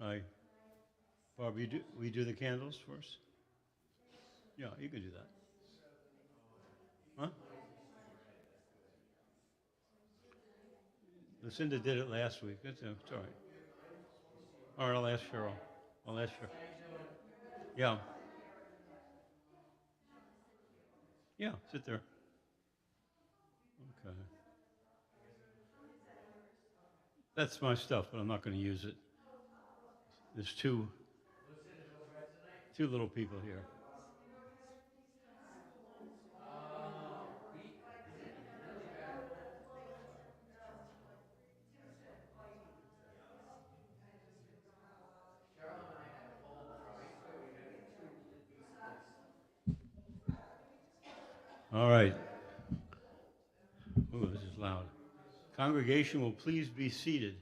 Hi. Barb, we do the candles first? Yeah, you can do that. Huh? Lucinda did it last week. It's all right. All right, I'll ask Cheryl. I'll ask her. Yeah. Yeah, sit there. Okay. That's my stuff, but I'm not going to use it. There's two little people here. All right. Ooh, this is loud. Congregation will please be seated.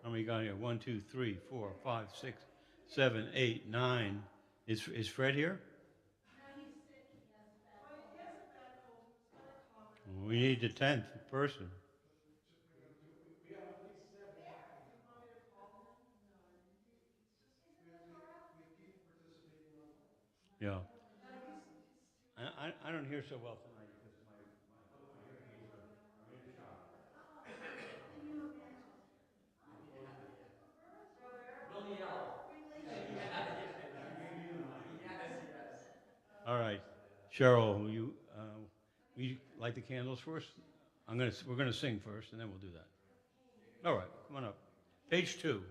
How many got here? 1, 2, 3, 4, 5, 6, 7, 8, 9. Is Fred here? We need the 10th person. Yeah. I don't hear so well tonight because my hearing aids are in the shop. All right. Cheryl, you light the candles first? We're gonna sing first, and then we'll do that. All right, come on up. Page 2.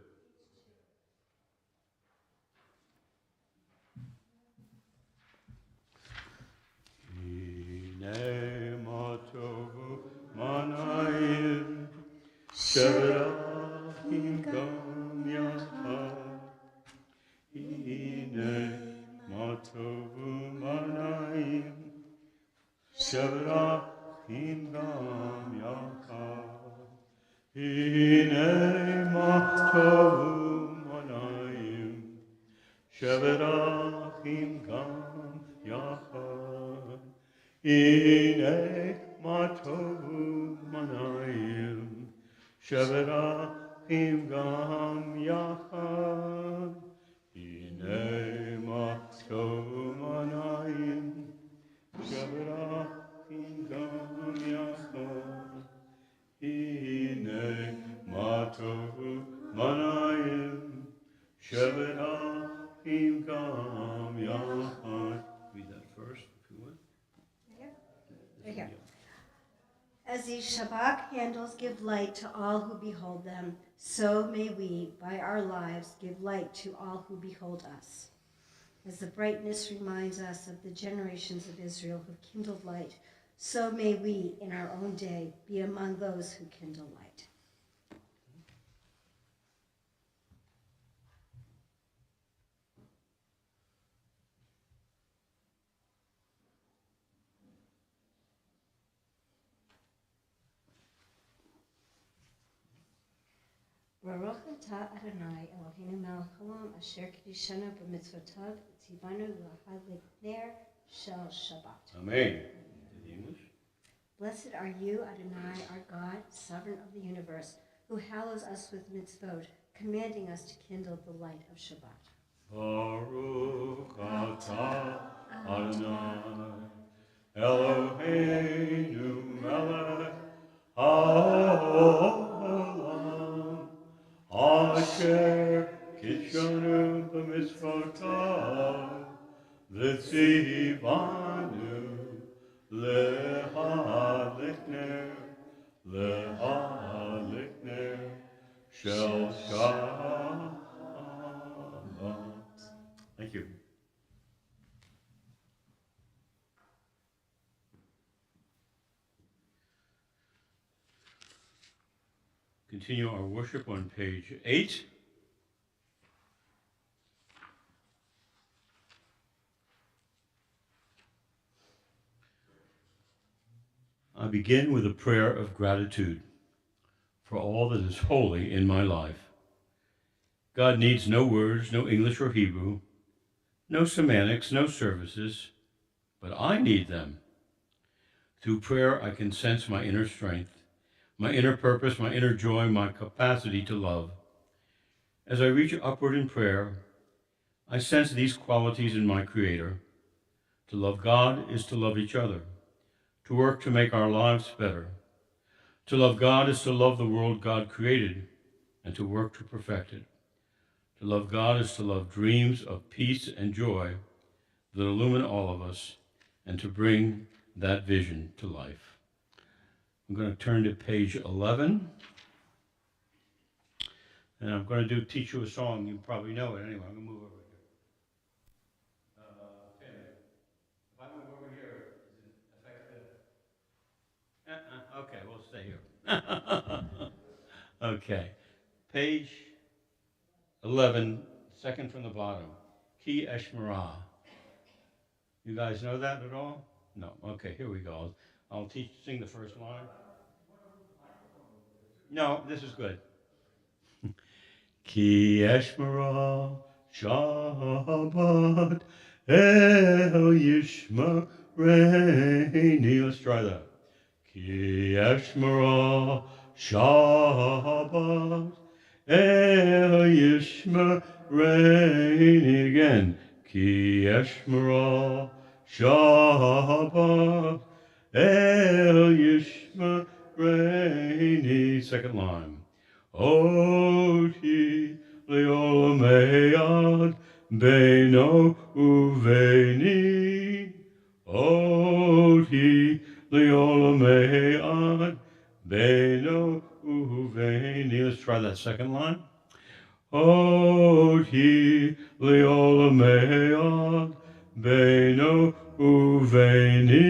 Hine matovu manayim sherachim gam yachad. Hine matovu manayim sherachim gam yachad. Hine matovu manayim sherachim gam yachad. Hine matovu manayim sherachim gam yachad. Hine matovu manayim sherachim gam yachad. Hine matovu manayim sherachim gam yachad. Read that first, if you would. Right here. As these Shabbat candles give light to all who behold them, so may we, by our lives, give light to all who behold us. As the brightness reminds us of the generations of Israel who kindled light, so may we, in our own day, be among those who kindle light. Baruch atah Adonai Eloheinu melech haolam asher kiddushanu b'mitzvotav tzivanu l'hadlik shel Shabbat. Amen. In English. Blessed are you, Adonai, our God, sovereign of the universe, who hallows us with mitzvot, commanding us to kindle the light of Shabbat. Baruch atah Adonai Eloheinu melech haolam asher kitshanu b'mitzvotav v'tzivanu lehadlik ner shel Shabbat. Thank you. Continue our worship on page 8. I begin with a prayer of gratitude for all that is holy in my life. God needs no words, no English or Hebrew, no semantics, no services, but I need them. Through prayer, I can sense my inner strength, my inner purpose, my inner joy, my capacity to love. As I reach upward in prayer, I sense these qualities in my Creator. To love God is to love each other, to work to make our lives better. To love God is to love the world God created and to work to perfect it. To love God is to love dreams of peace and joy that illumine all of us and to bring that vision to life. I'm going to turn to page 11, and I'm going to teach you a song. You probably know it anyway. I'm going to move over here. Okay. If I move over here, is it effective? Okay, we'll stay here. Okay. Page 11, second from the bottom. Ki Eshmerah. You guys know that at all? No. Okay, here we go. I'll sing the first line. No, this is good. Ki Eshmerah Shabbat El Yishmereini. Let's try that. Ki Eshmerah Shabbat El Yishmereini. Again. Ki Eshmerah Shabbat El Yishmereini. Second line. Oti leolamei ad beino uveni. Oti leolamei ad beino uveni. Let's try that second line. Oti leolamei ad beino uveni.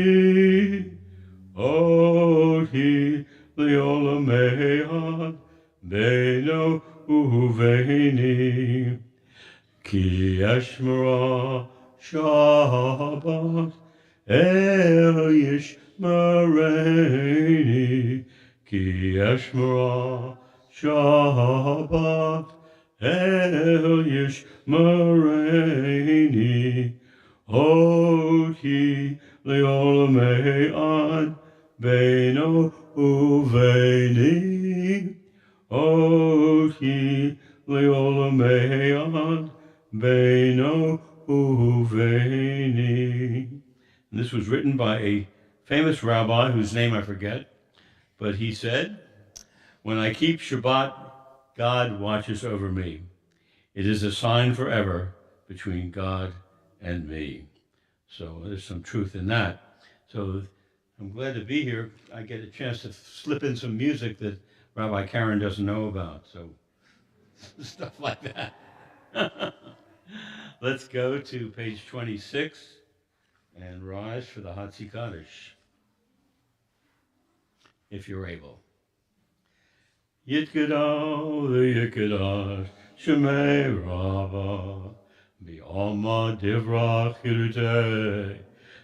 Oti leolamei ad beino uveni. Ki Eshmerah Shabbat El Yishmereini. Ki Eshmerah Shabbat El Yishmereini. Oti leolamei ad beino uveni. Oti leolamei ad beino uveni. And this was written by a famous rabbi whose name I forget, but he said, "When I keep Shabbat, God watches over me. It is a sign forever between God and me." So there's some truth in that. So I'm glad to be here. I get a chance to slip in some music that Rabbi Karen doesn't know about. So stuff like that. Let's go to page 26 and rise for the Hatzi Kaddish, if you're able. Yitkadal v'yikadash Shemei Rava B'alma divrach hirutei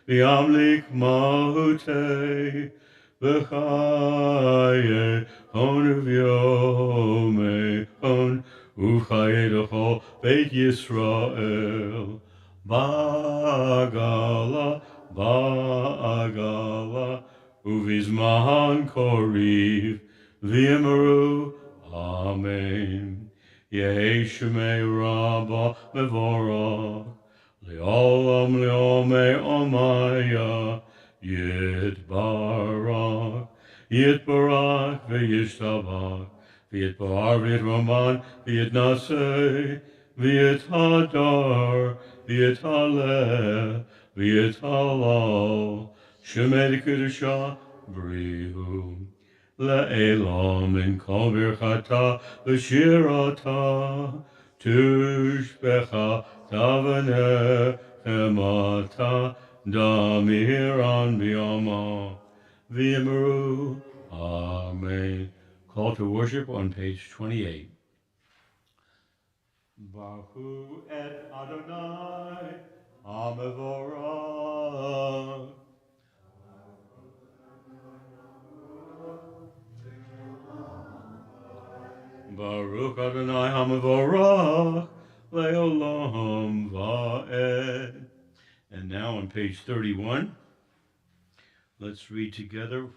B'amlik mahutei V'chaye chon v'yomei chon Uchaye d'chol Beit Yisrael Ba'agala Ba'agala Uvizman koriv V'yemaru, Amen. Yehi Shemei Rabbah Mevorach, Le'olam Le'omei Omaya, Yitbarach, Yitbarach V'yishtabach, V'yitbar V'yitraman, V'yitnaseh, V'yithadar, V'yithaleh, V'yithalal, Shemei Kedusha Brihu. Le'elam in kol birchata v'shirata tushbecha tavanechemata damiran b'yama v'yimru. Amen. Call to worship on page 28. Baruch et Adonai Hamevorach. Baruch Adonai Hamevorach Leolam Va'ed. And now on page 31, let's read together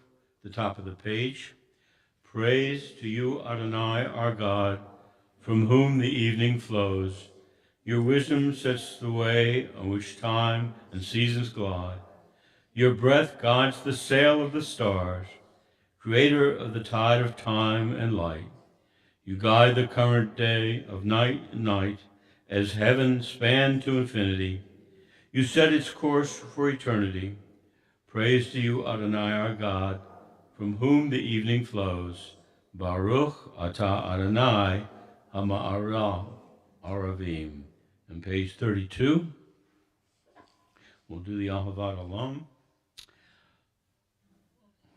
the top of the page. Praise to you, Adonai, our God, from whom the evening flows. Your wisdom sets the way on which time and seasons glide. Your breath guides the sail of the stars, creator of the tide of time and light. You guide the current day of night and night, as heaven spanned to infinity. You set its course for eternity. Praise to you, Adonai our God, from whom the evening flows. Baruch atah Adonai Aravim. And page 32, we'll do the Ahavat Olam.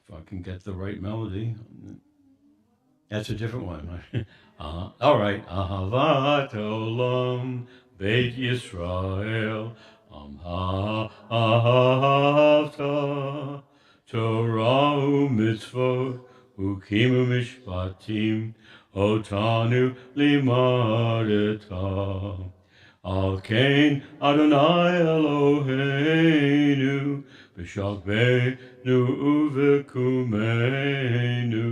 If I can get the right melody. That's a different one. All right. Ahavat Olam, Beit Yisrael, Ahavta, Torah u'mitzvot, u'kimu mishpatim, otanu limadeta. Al kain Adonai Eloheinu, b'shalvenu u'v'kumenu,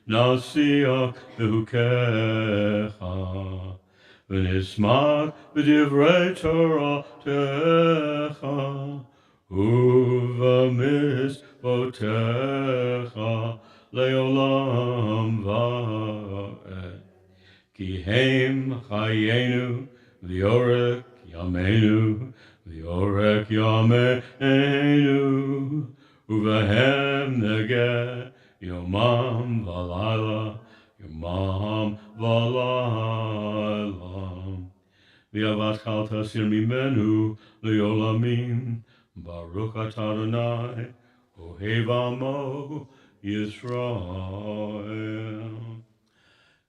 nasiach v'hukecha, v'nismach v'divrei Toratecha, uv'mitzvotecha le'olam va'ed. Ki hem chayenu v'yorek yameinu, v'yorek yameinu, uvahem negeh yomam v'layla, yomam v'layla. V'avat chal tasir mimenu le'olamim, Baruch atah Adonai, ohev amo Yisrael.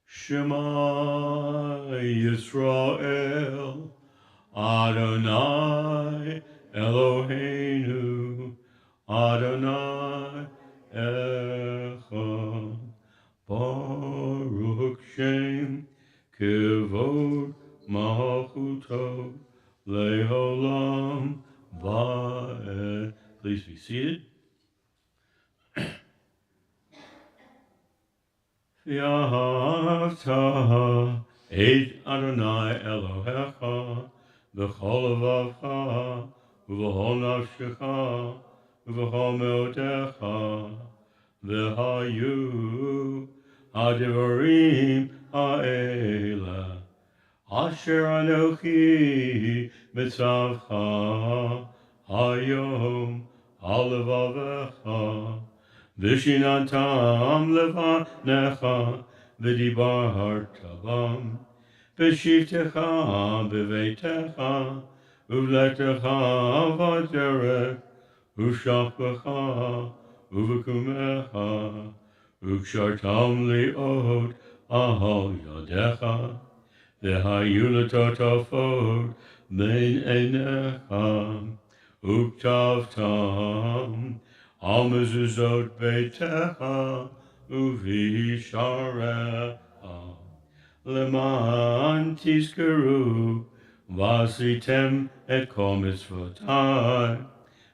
Shema Yisrael, Adonai Eloheinu, Adonai Echad. Baruch Shem Kivod Malchuto Le'olam Va'ed. Please be seated. V'ahavta et Adonai Elohecha v'chol levavcha v'chol nafshecha v'chol meotecha v'hayu hadivarim ha'ela asher anochi mitzavcha hayom al levavecha Vishinantam levanecha v'dibarta bam v'shivtecha b'veitecha uvletecha v'derech u'shachbecha uv'kumecha u'kshartam li'ot ahal yadecha v'hayu l'totafot bein einecha u'ktavtam Al mezuzot beitecha uvisharecha leman tizkeru v'asitem et kol mitzvotai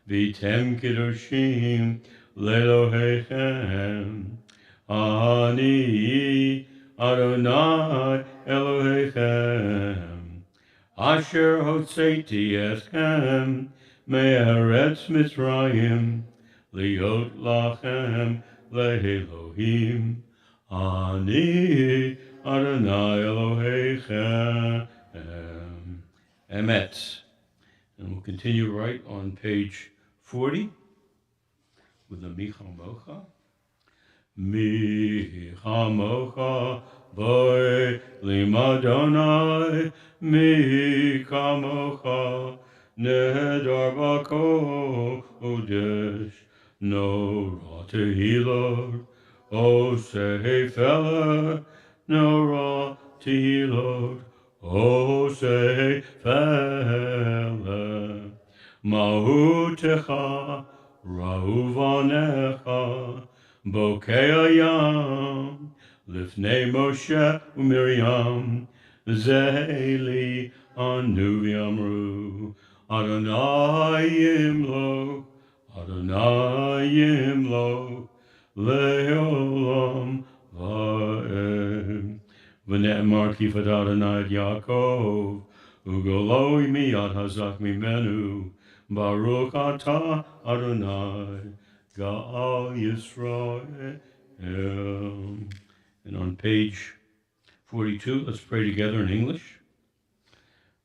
v'tem kiddushim le'Elohechem ani Adonai Elohechem asher hotzeiti etchem me'eretz Mitzrayim Liot lachem le'Elohim, ani Adonai Elohechem. Emet. And we'll continue right on page 40 with the Micha Mocha. Micha Mocha boy limadonai, Micha Mocha nedar bakodesh. No ra tehilot, o sefer, no ra tehilot, o sefer. Mahutecha, rauvanecha, bokei hayam, lifnei Moshe u'Miriam, zeli anu v'yamru, Adonai yimlo, Adonai yimlo le'olam va'ed V'ne'emar kifat Adonai et Yaakov, ugoloi miyad hazak mimenu, Baruch atah Adonai, Ga'al Yisrael. And on page 42, let's pray together in English.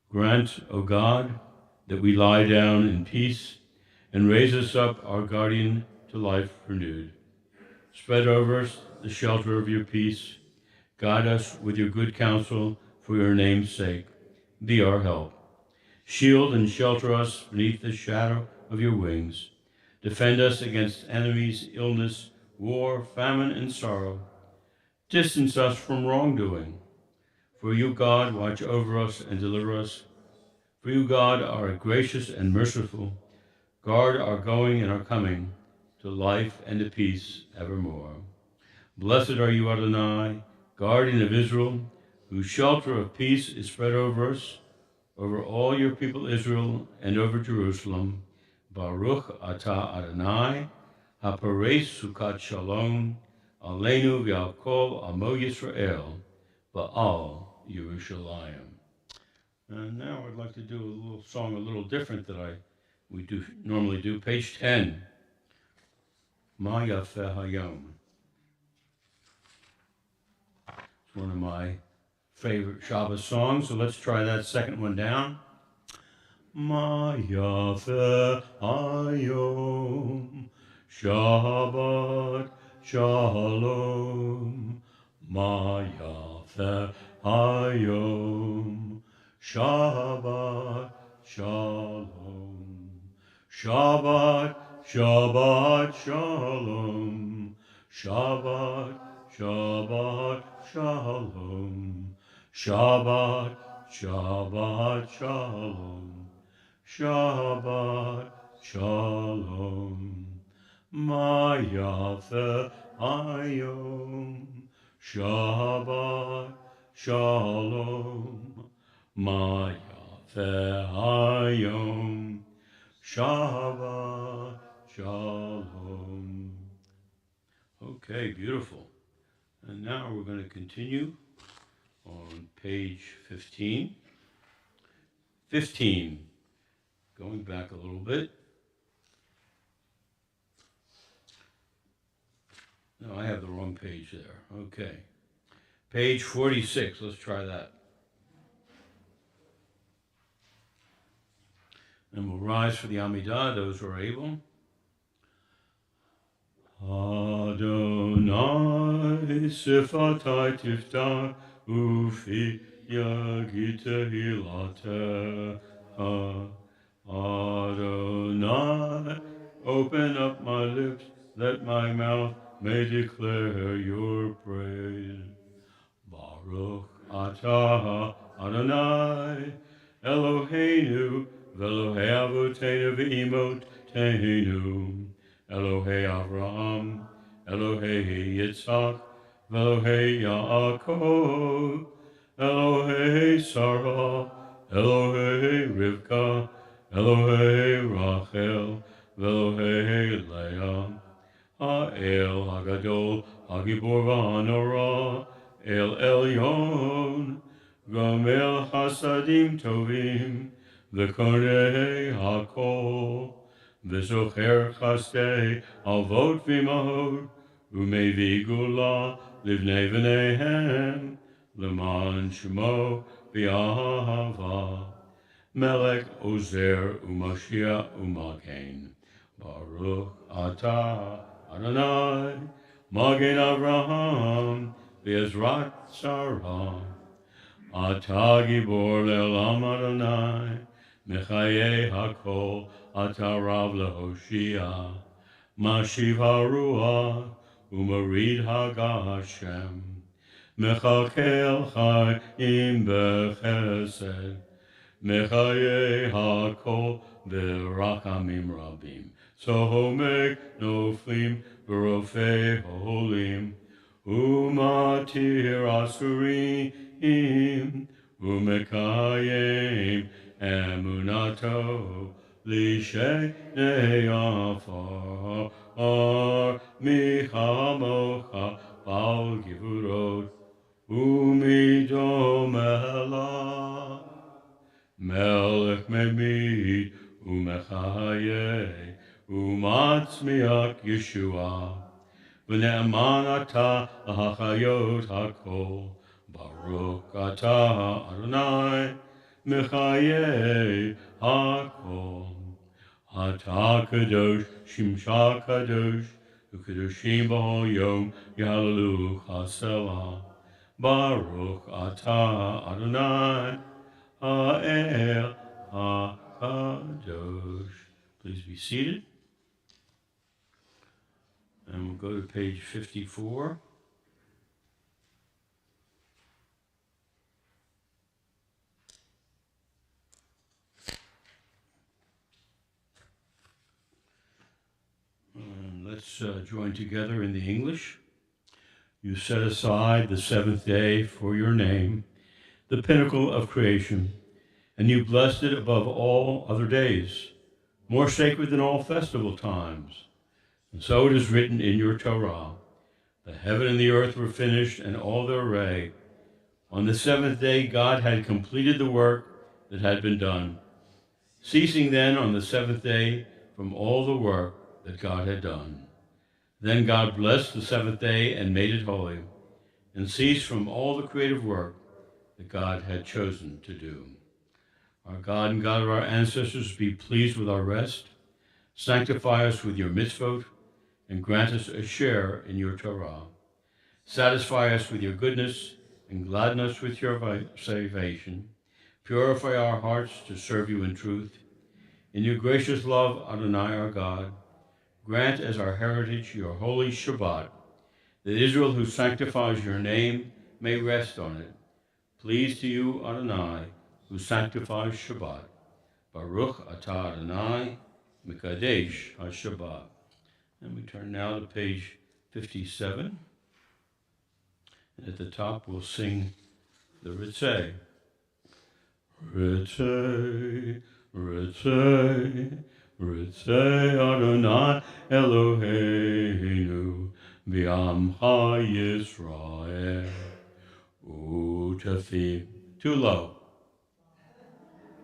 Grant, O God, that we lie down in peace and raise us up, our guardian, to life renewed. Spread over us the shelter of your peace. Guide us with your good counsel for your name's sake. Be our help. Shield and shelter us beneath the shadow of your wings. Defend us against enemies, illness, war, famine, and sorrow. Distance us from wrongdoing. For you, God, watch over us and deliver us. For you, God, are gracious and merciful. Guard our going and our coming to life and to peace evermore. Blessed are you, Adonai, guardian of Israel, whose shelter of peace is spread over us, over all your people Israel, and over Jerusalem. Baruch atah Adonai, hapares sukat shalom, aleinu v'al kol amo Yisrael, ba'al Yerushalayim. And now I'd like to do a little song a little different that we normally do. Page 10, Ma Yafeh Hayom. It's one of my favorite Shabbat songs, so let's try that second one down. Ma Yafeh Hayom, Shabbat Shalom. Ma Yafeh Hayom, Shabbat Shalom. Shabbat, Shabbat Shalom. Shabbat, Shabbat Shalom. Shabbat, Shabbat Shalom. Shabbat Shalom. Ma Yafeh Hayom. Shabbat Shalom. Ma Yafeh Hayom. Shabbat Shalom. Okay, beautiful. And now we're going to continue on page 15. 15. Going back a little bit. No, I have the wrong page there. Okay. Page 46. Let's try that. And we'll rise for the Amidah, those who are able. Adonai sifatai tiftach ufi yagit tehillateh. Adonai, open up my lips, that my mouth may declare your praise. Baruch atah Adonai, Eloheinu, v'Elohei avoteinu v'imotenu, Elohei Avraham, Elohei Yitzhak, v'Elohei Yaakov, Elohei Sarah, Elohei Rivka, Elohei Rachel, v'Elohei Leah, Ha'el Hagadol, Hagibor v'Hanora, El Elyon, Gomel Hasadim Tovim, V'Konei Hakol, V'Zocher Chastei Avot V'Imahot, U'Mevi Gula Livnei V'neihem, L'man Shemo V'Ahava, Melech Ozer U'Mashiach U'Magen, Baruch atah Adonai, Magen Avraham, V'Ezrat Sarah, Atah Gibor Le'olam Adonai, Mechayei HaKol, Atah Rav Lehoshia, Mashiv HaRuach, U'Marid HaGashem, Mechakel Chayim B'Chesed, Mechayei HaKol B'Rachamim Rabim, Sohomek Noflim B'Rofei Holim, Umatir Asurim, Umekayim Emunato, Lishenei Afar, Michamocha Bal Givurot, Umido Mela, Melech Memid, Umechaye, Umatzmiach Yeshua, V'ne'eman ata l'hachayot hakol, Baruch ata Adonai, Mechaye hakol. Ata kadosh, Shimsha kadosh, Ukadoshim b'hol yom, Yahalalu chasela. Baruch ata Adonai, ha'el ha'kadosh. Please be seated. And we'll go to page 54. Let's join together in the English. You set aside the seventh day for your name, the pinnacle of creation, and you blessed it above all other days, more sacred than all festival times. And so it is written in your Torah, the heaven and the earth were finished and all their array. On the seventh day God had completed the work that had been done, ceasing then on the seventh day from all the work that God had done. Then God blessed the seventh day and made it holy, and ceased from all the creative work that God had chosen to do. Our God and God of our ancestors, be pleased with our rest. Sanctify us with your mitzvot, and grant us a share in your Torah. Satisfy us with your goodness, and gladden us with your salvation. Purify our hearts to serve you in truth. In your gracious love, Adonai our God, grant as our heritage your holy Shabbat, that Israel who sanctifies your name may rest on it. Please to you, Adonai, who sanctifies Shabbat. Baruch atah Adonai, Mekadesh HaShabbat. And we turn now to page 57. And at the top we'll sing the Ritzeh. Ritzeh, Ritzeh, Ritzeh Adonai Eloheinu, V'amcha Yisrael. Utafi. Too low.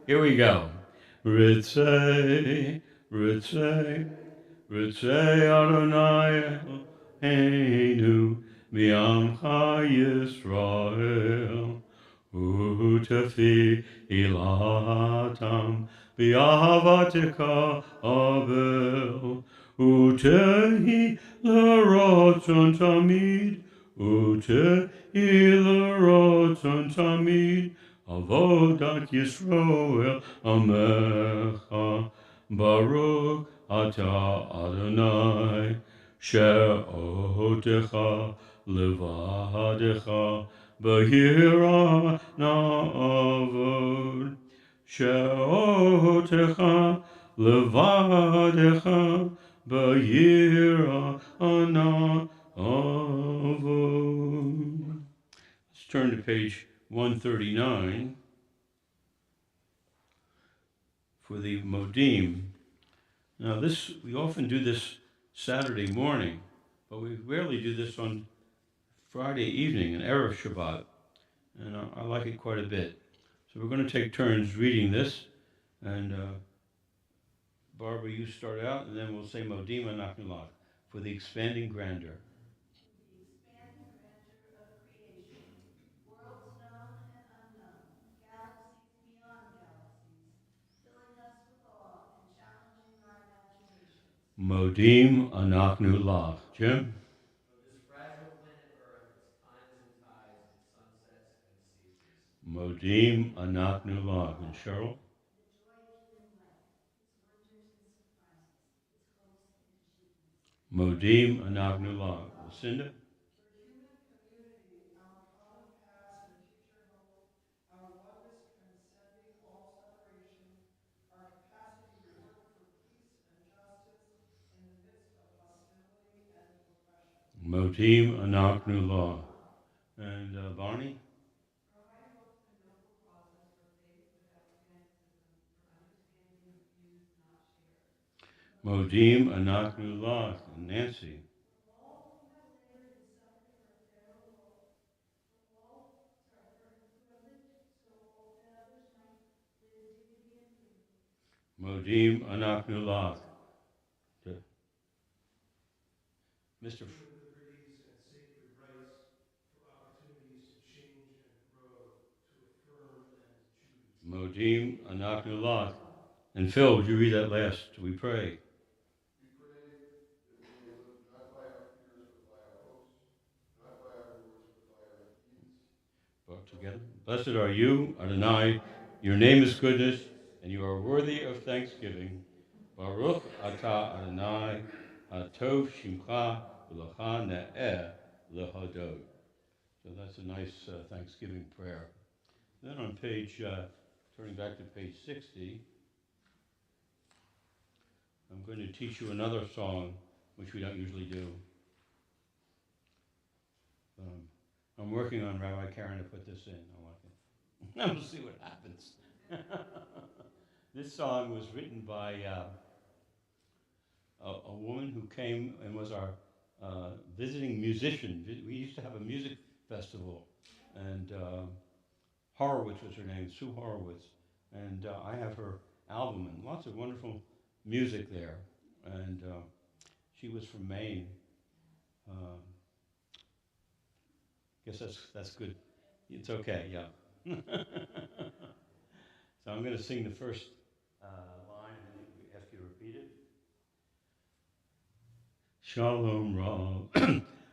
Here we go. Ritzeh, Ritzeh, Ritzeh Adonai Eloheinu, V'amcha Yisrael. Utafi ilatam V'avatika Abel. Utehi l'rotzon tamid, Utehi l'rotzon tamid, Avodat Yisroel Amecha. Baruch atah Adonai, She'otecha levadecha, Bahira na'avod. She'otecha levadecha, Bahira na'avod. Let's turn to page 139 for the Modim. Now we often do this Saturday morning, but we rarely do this on Friday evening, an Erev Shabbat, and I like it quite a bit. So we're going to take turns reading this, and Barbara, you start out, and then we'll say Modim Anachnulat for the expanding grandeur. Modim Anachnu Lach. Jim? This fragile planet Earth, its times and tides, its sunsets and seasons. Modim Anachnu Lach. And Cheryl? The joy of human life, its wonders and surprises, its hopes and achievements. Modim Anachnu Lach. Lucinda? For human community, our common past and future hope, our oneness transcending all separation, our capacity to work for peace and justice in the midst of hostility and oppression. Modim Anachnu Lach. And Barney? For high hopes and noble causes, for faith without fanaticism, for understanding of views not shared. Modim Anachnu Lach. And Nancy? For all who have labored and suffered for a federal hope, for all Modim anachnu lach. Mr. Liberties and sacred rights for opportunities to change and grow, to affirm and choose. Modim anachnu lach. And Phil, would you read that last? We pray. We pray that we may live not by our fears, but by our hopes, not by our words, but by our deeds. Brought together. Blessed are you, Adonai. Your name is goodness, and you are worthy of thanksgiving. Baruch atah Adonai, hatov shimcha v'lecha ne'eh lehodod. So that's a nice Thanksgiving prayer. Then on page, turning back to page 60, I'm going to teach you another song, which we don't usually do. I'm working on Rabbi Karen to put this in. We'll see what happens. This song was written by a woman who came and was our visiting musician. We used to have a music festival, and Horowitz was her name, Sue Horowitz, and I have her album and lots of wonderful music there. And she was from Maine. Guess that's good. It's okay, yeah. So I'm going to sing the first line and then we ask you to repeat it. Shalom Rav,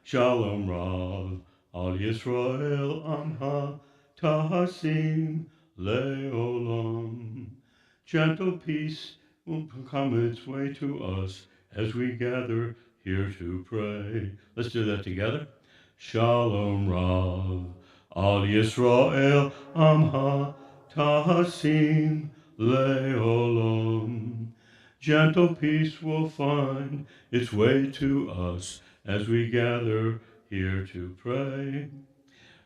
Shalom Rav, Al Yisrael Amha, Tahasim Leolam. Gentle peace will come its way to us as we gather here to pray. Let's do that together. Shalom Rav, Al Yisrael Amha, Tahasim Leolam. Gentle peace will find its way to us as we gather here to pray.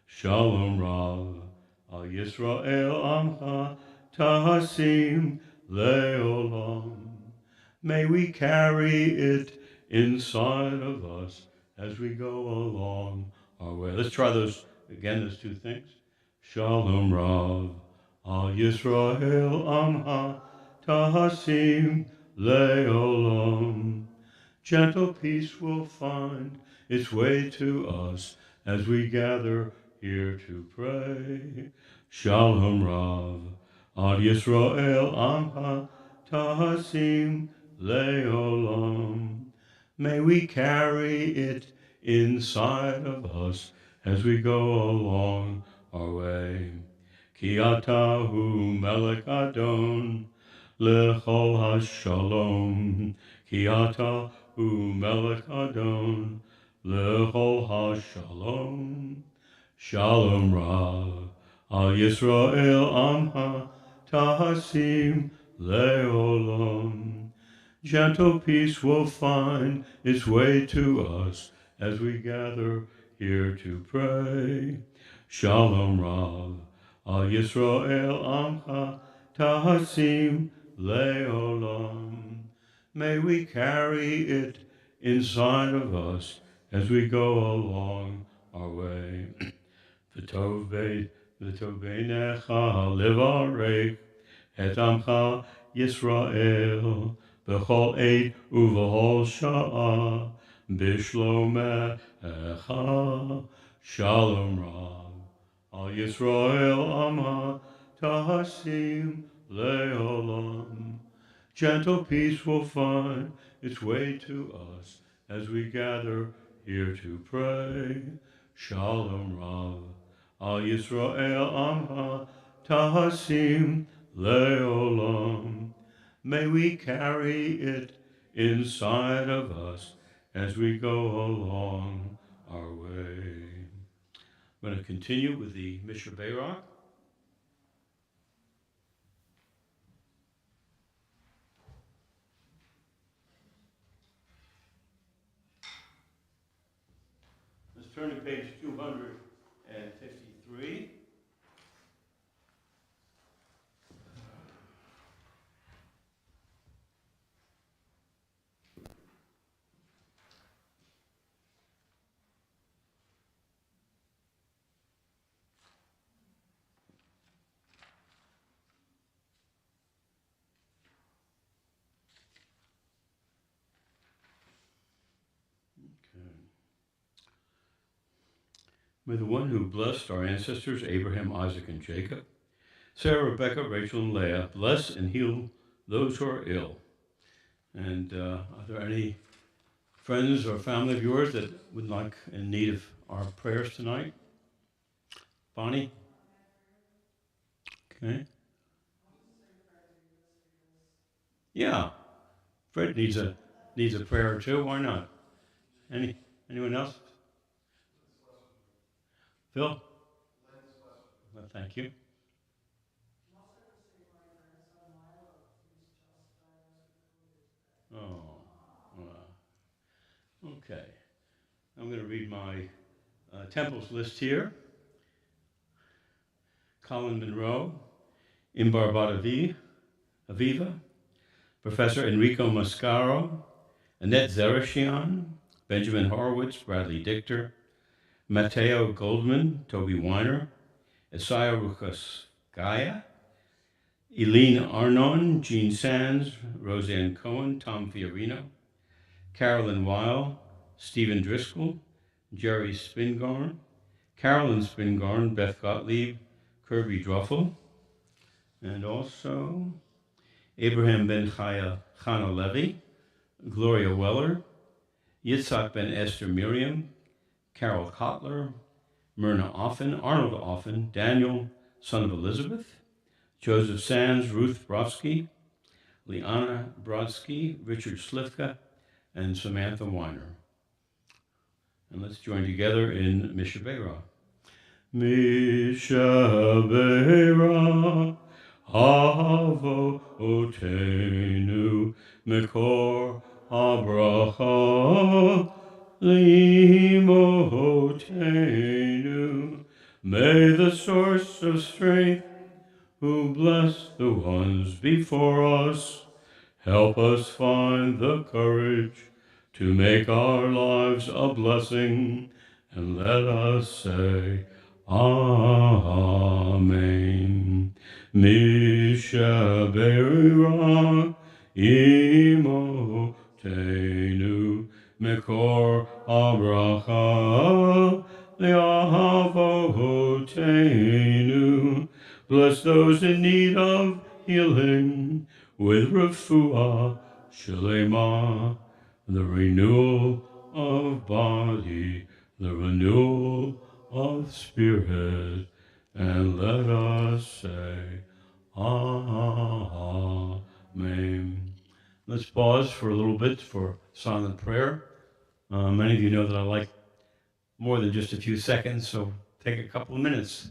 Shalom Rav, Al Yisrael Amcha, Tahasim Leolam. May we carry it inside of us as we go along our way. Let's try those again, those two things. Shalom Rav, Al Yisrael Amcha, Tahasim Leolam. Gentle peace will find its way to us as we gather here to pray. Shalom Rav, Ad Yisrael Amcha, Tahasim Leolam. May we carry it inside of us as we go along our way. Ki atahu melech adon, lechol hashalom. Ki atahu melech adon, lechol hashalom. Shalom Rav, Al Yisrael Amha, Tahasim Leolam. Gentle peace will find its way to us as we gather here to pray. Shalom Rav, Al Yisrael Amcha, Tahasim Leolam. May we carry it inside of us as we go along our way. V'tov beinecha levarech et amcha Yisrael b'chol eit uv'chol sha'a b'shlomecha. Shalom Rav, Al Yisrael Amma Tahasim Leolam. Gentle peace will find its way to us as we gather here to pray. Shalom Rav, Al Yisrael Amha, Tahasim Leolam. May we carry it inside of us as we go along our way. I'm going to continue with the Mishra Bayrak. Let's turn to page 253. May the one who blessed our ancestors, Abraham, Isaac, and Jacob, Sarah, Rebecca, Rachel, and Leah, bless and heal those who are ill. And are there any friends or family of yours that would like in need of our prayers tonight? Bonnie? Okay. Yeah. Fred needs a prayer or two. Why not? Anyone else? Phil? Well, thank you. Oh. Okay. I'm going to read my temples list here. Colin Monroe, Imbar Aviva, Professor Enrico Mascaro, Annette Zerashian, Benjamin Horowitz, Bradley Dichter, Matteo Goldman, Toby Weiner, Isaiah Rukaskaya, Eileen Arnon, Jean Sands, Roseanne Cohen, Tom Fiorino, Carolyn Weil, Stephen Driscoll, Jerry Spingarn, Carolyn Spingarn, Beth Gottlieb, Kirby Druffel, and also Abraham Ben Chana Levy, Gloria Weller, Yitzhak Ben Esther Miriam, Carol Kotler, Myrna Offen, Arnold Offen, Daniel, son of Elizabeth, Joseph Sands, Ruth Brodsky, Liana Brodsky, Richard Slifka, and Samantha Weiner. And let's join together in Mishabera. Mishabera, Avotenu, Mekor Abraha, Limotenu. May the source of strength, who bless the ones before us, help us find the courage to make our lives a blessing, and let us say, Amen. Mishabera imotenu mekor abracha le'avotenu. Bless those in need of healing with refuah shalema, the renewal of body, the renewal of spirit, and let us say, Amen. Let's pause for a little bit for silent prayer. Many of you know that I like more than just a few seconds, so take a couple of minutes.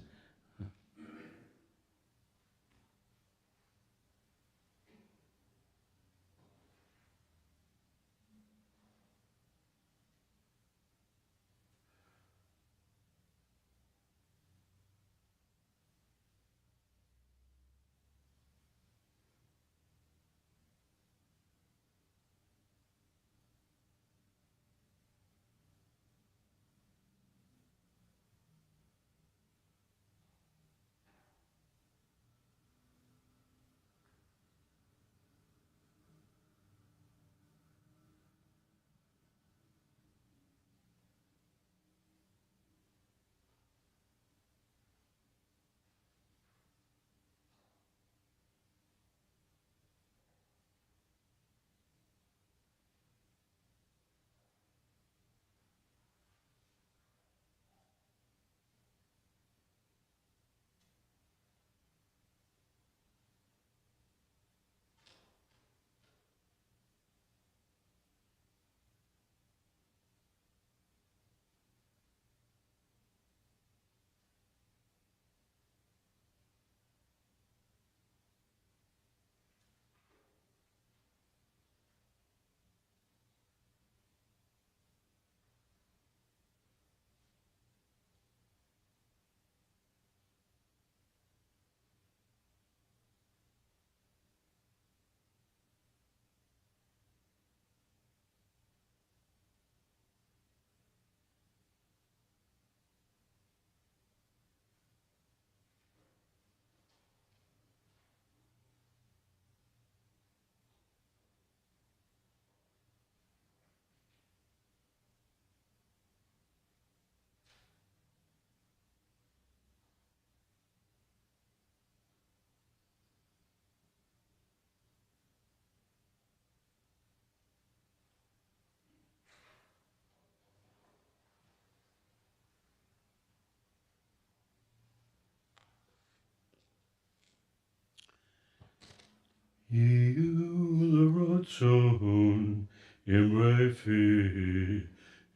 Imrefi,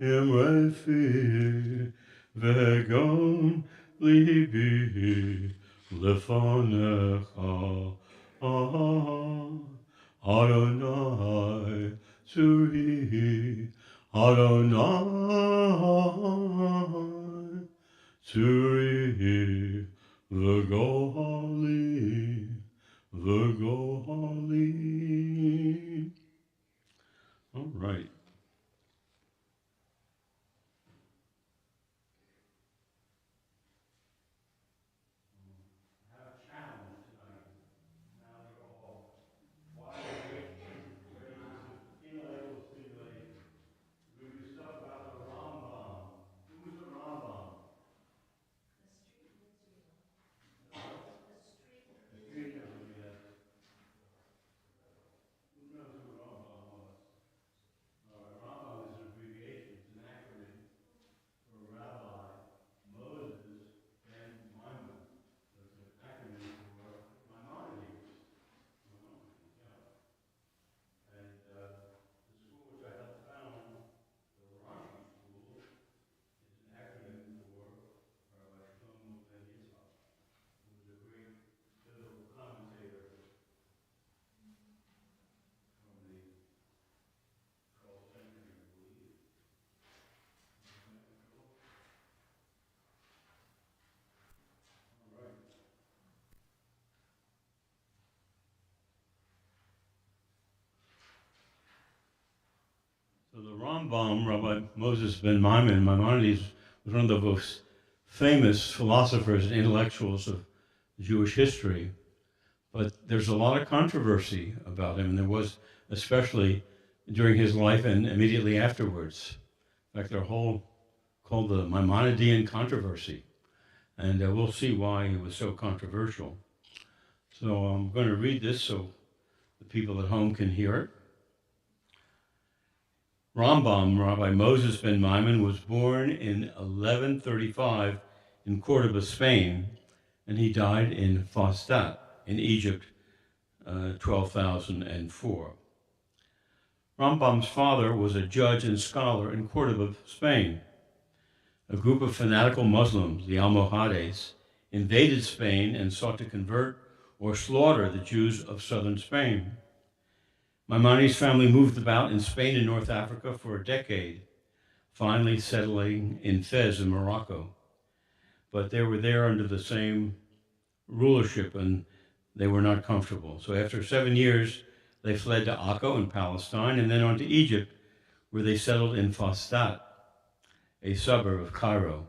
Imrefi, Vegon libi lefanecha. Adonai, Suri, Adonai, Suri, V'gohali, V'gohali. All right. I have a challenge tonight. Now they're all wide awake, ready for some intellectual stimulation. We're going to do stuff about the Rambam. Who was the Rambam? The street name, yes. Who knows who Rambam was? Rambam is an abbreviation. It's an acronym for Rabbi Moses ben Maimon. So it's an acronym for Maimonides. Maimonides, yeah. And the school which I helped found, the Rashi School, is an acronym for Rabbi Shlomo ben Yitzhak, who was a great biblical commentator from the 12th century, I believe. All right. So the Rambam, Rabbi Moses ben Maimon, Maimonides, was one of the most famous philosophers and intellectuals of Jewish history. But there's a lot of controversy about him, and there was especially during his life and immediately afterwards. In fact, they're whole called the Maimonidean controversy, and we'll see why he was so controversial. So I'm going to read this so the people at home can hear it. Rambam, Rabbi Moses ben Maimon, was born in 1135 in Cordoba, Spain, and he died in Fostat in Egypt, 12,004. Rambam's father was a judge and scholar in Cordoba, Spain. A group of fanatical Muslims, the Almohades, invaded Spain and sought to convert or slaughter the Jews of southern Spain. Maimonides' family moved about in Spain and North Africa for a decade, finally settling in Fez in Morocco. But they were there under the same rulership and they were not comfortable. So after 7 years, they fled to Akko in Palestine and then on to Egypt, where they settled in Fostat, a suburb of Cairo.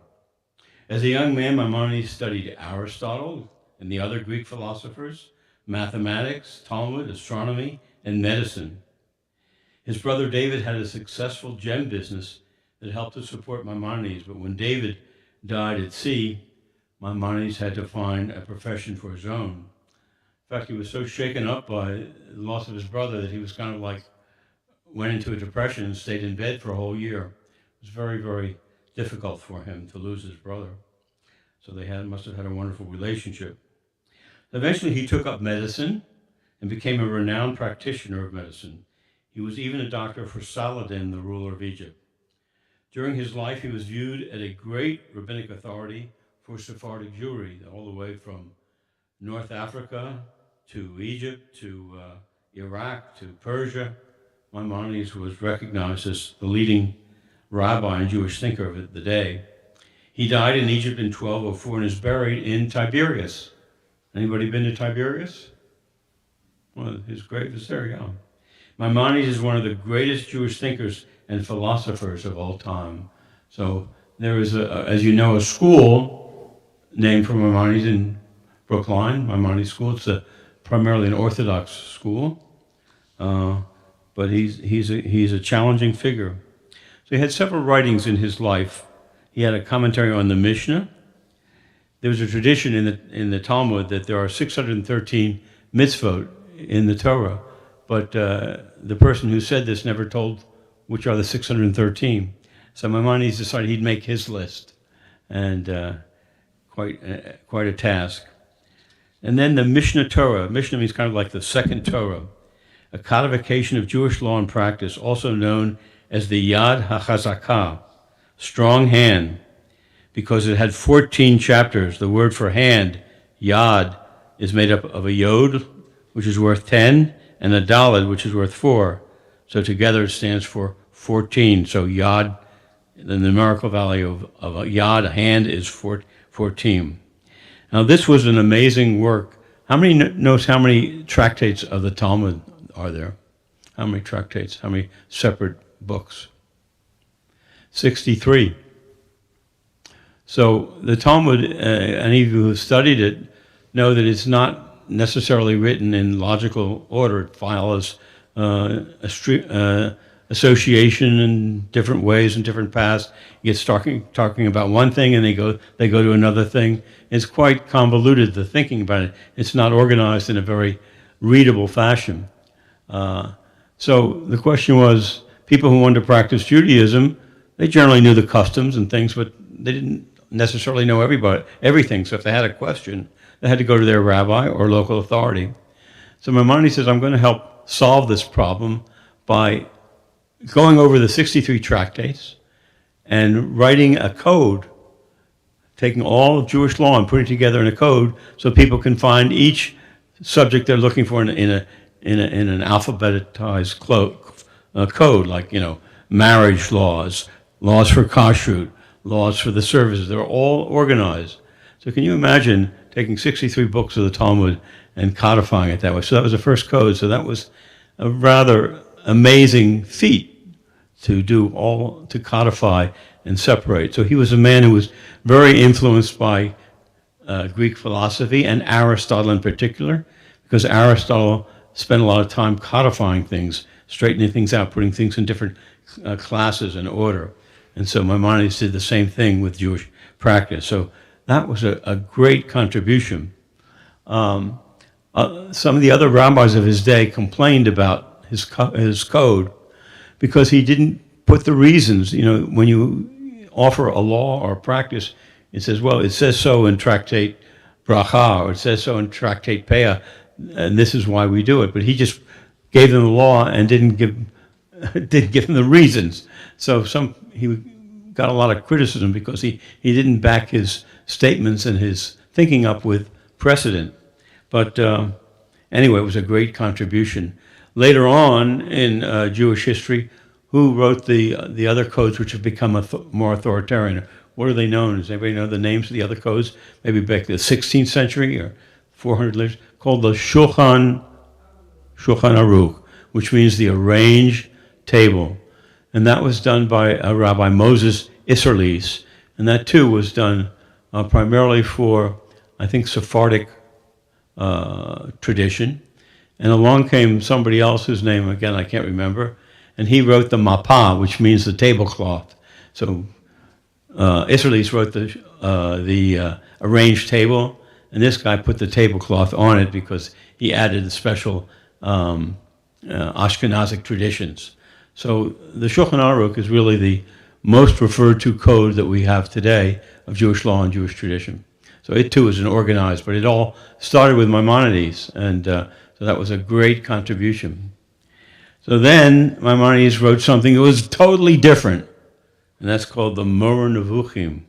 As a young man, Maimonides studied Aristotle and the other Greek philosophers, mathematics, Talmud, astronomy, and medicine. His brother David had a successful gem business that helped to support Maimonides, but when David died at sea, Maimonides had to find a profession for his own. In fact, he was so shaken up by the loss of his brother that he was kind of like, went into a depression and stayed in bed for a whole year. It was very, very difficult for him to lose his brother. So they must have had a wonderful relationship. Eventually, he took up medicine and became a renowned practitioner of medicine. He was even a doctor for Saladin, the ruler of Egypt. During his life, he was viewed as a great rabbinic authority for Sephardic Jewry, all the way from North Africa to Egypt to Iraq to Persia. Maimonides was recognized as the leading rabbi and Jewish thinker of the day. He died in Egypt in 1204 and is buried in Tiberias. Anybody been to Tiberias? Well, his grave is there, yeah. Maimonides is one of the greatest Jewish thinkers and philosophers of all time. So there is, as you know, a school named for Maimonides in Brookline, Maimonides School. It's primarily an Orthodox school, but he's a challenging figure. So he had several writings in his life. He had a commentary on the Mishnah. There was a tradition in the Talmud that there are 613 mitzvot in the Torah, but the person who said this never told which are the 613. So Maimonides decided he'd make his list, and quite a task. And then the Mishnah Torah. Mishnah means kind of like the second Torah. a codification of Jewish law and practice, also known as the Yad HaChazakah, strong hand, because it had 14 chapters. The word for hand, Yad, is made up of a Yod, which is worth 10, and a Daled, which is worth 4. So together it stands for 14. So Yad, the numerical value of a Yad, a hand, is 14. Now this was an amazing work. How many knows how many tractates of the Talmud are there? How many tractates? How many separate books? 63. So the Talmud, any of you who have studied it, know that it's not necessarily written in logical order. It follows association in different ways and different paths. It gets talking about one thing and they go to another thing. It's quite convoluted, the thinking about it. It's not organized in a very readable fashion. So the question was, people who wanted to practice Judaism, they generally knew the customs and things, but they didn't necessarily know everything. So if they had a question, they had to go to their rabbi or local authority. So Maimonides says, I'm going to help solve this problem by going over the 63 tractates and writing a code, taking all of Jewish law and putting it together in a code so people can find each subject they're looking for in an alphabetized code, like, marriage laws, laws for kashrut, laws for the services. They're all organized. So can you imagine taking 63 books of the Talmud and codifying it that way? So that was the first code. So that was a rather amazing feat to codify and separate. So he was a man who was very influenced by Greek philosophy and Aristotle in particular, because Aristotle spent a lot of time codifying things, straightening things out, putting things in different classes and order. And so Maimonides did the same thing with Jewish practice. So that was a great contribution. Some of the other rabbis of his day complained about his code because he didn't put the reasons. When you offer a law or a practice, it says, well, it says so in Tractate Bracha, or it says so in Tractate Peah, and this is why we do it. But he just gave them the law and didn't give them the reasons. So he got a lot of criticism because he didn't back his statements and his thinking up with precedent. But anyway, it was a great contribution. Later on in Jewish history, who wrote the other codes which have become more authoritarian? What are they known? Does anybody know the names of the other codes? Maybe back to the 16th century or 400 years, called the Shulchan Aruch, which means the arranged table. And that was done by Rabbi Moses Isserles. And that too was done primarily for, I think, Sephardic tradition. And along came somebody else whose name, again, I can't remember, and he wrote the Mapah, which means the tablecloth. So Isserles wrote the arranged table, and this guy put the tablecloth on it because he added the special Ashkenazic traditions. So the Shulchan Aruch is really the most referred to code that we have today of Jewish law and Jewish tradition. So it too is an organized, but it all started with Maimonides, and so that was a great contribution. So then Maimonides wrote something that was totally different, and that's called the Moreh Nevuchim,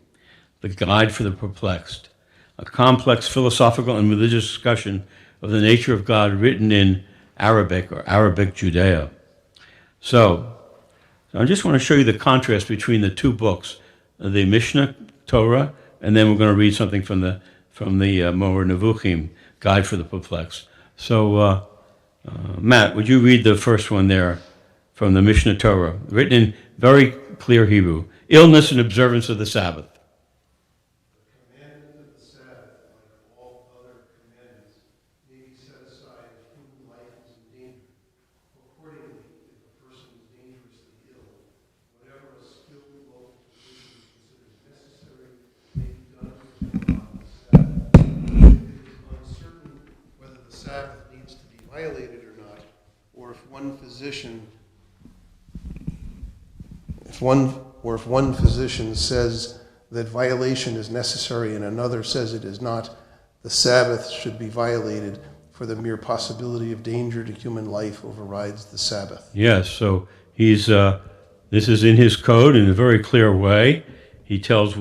the Guide for the Perplexed, a complex philosophical and religious discussion of the nature of God written in Arabic or Arabic Judea. So I just want to show you the contrast between the two books, the Mishnah Torah, and then we're going to read something from the Moreh Nevuchim, Guide for the Perplexed. So Matt, would you read the first one there from the Mishnah Torah, written in very clear Hebrew? Illness and observance of the Sabbath. The commandment of the Sabbath, like all other commandments, may be set aside if human life is in danger. Accordingly, if a person is dangerously ill, whatever a skilled local physician considers necessary may be done to him on the Sabbath. If it is uncertain whether the Sabbath needs to be violated or not, or if one physician says that violation is necessary and another says it is not, the Sabbath should be violated for the mere possibility of danger to human life overrides the Sabbath. Yes, so he's this is in his code in a very clear way. He tells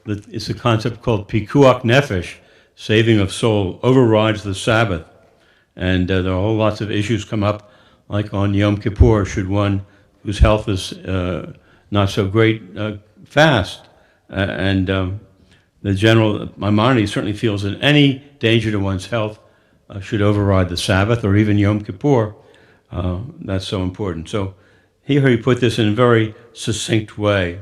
it's a concept called pikuach nefesh, saving of soul, overrides the Sabbath. And there are whole lots of issues come up, like on Yom Kippur, should one whose health is not so great fast. The general Maimonides certainly feels that any danger to one's health should override the Sabbath or even Yom Kippur. That's so important. So here he put this in a very succinct way.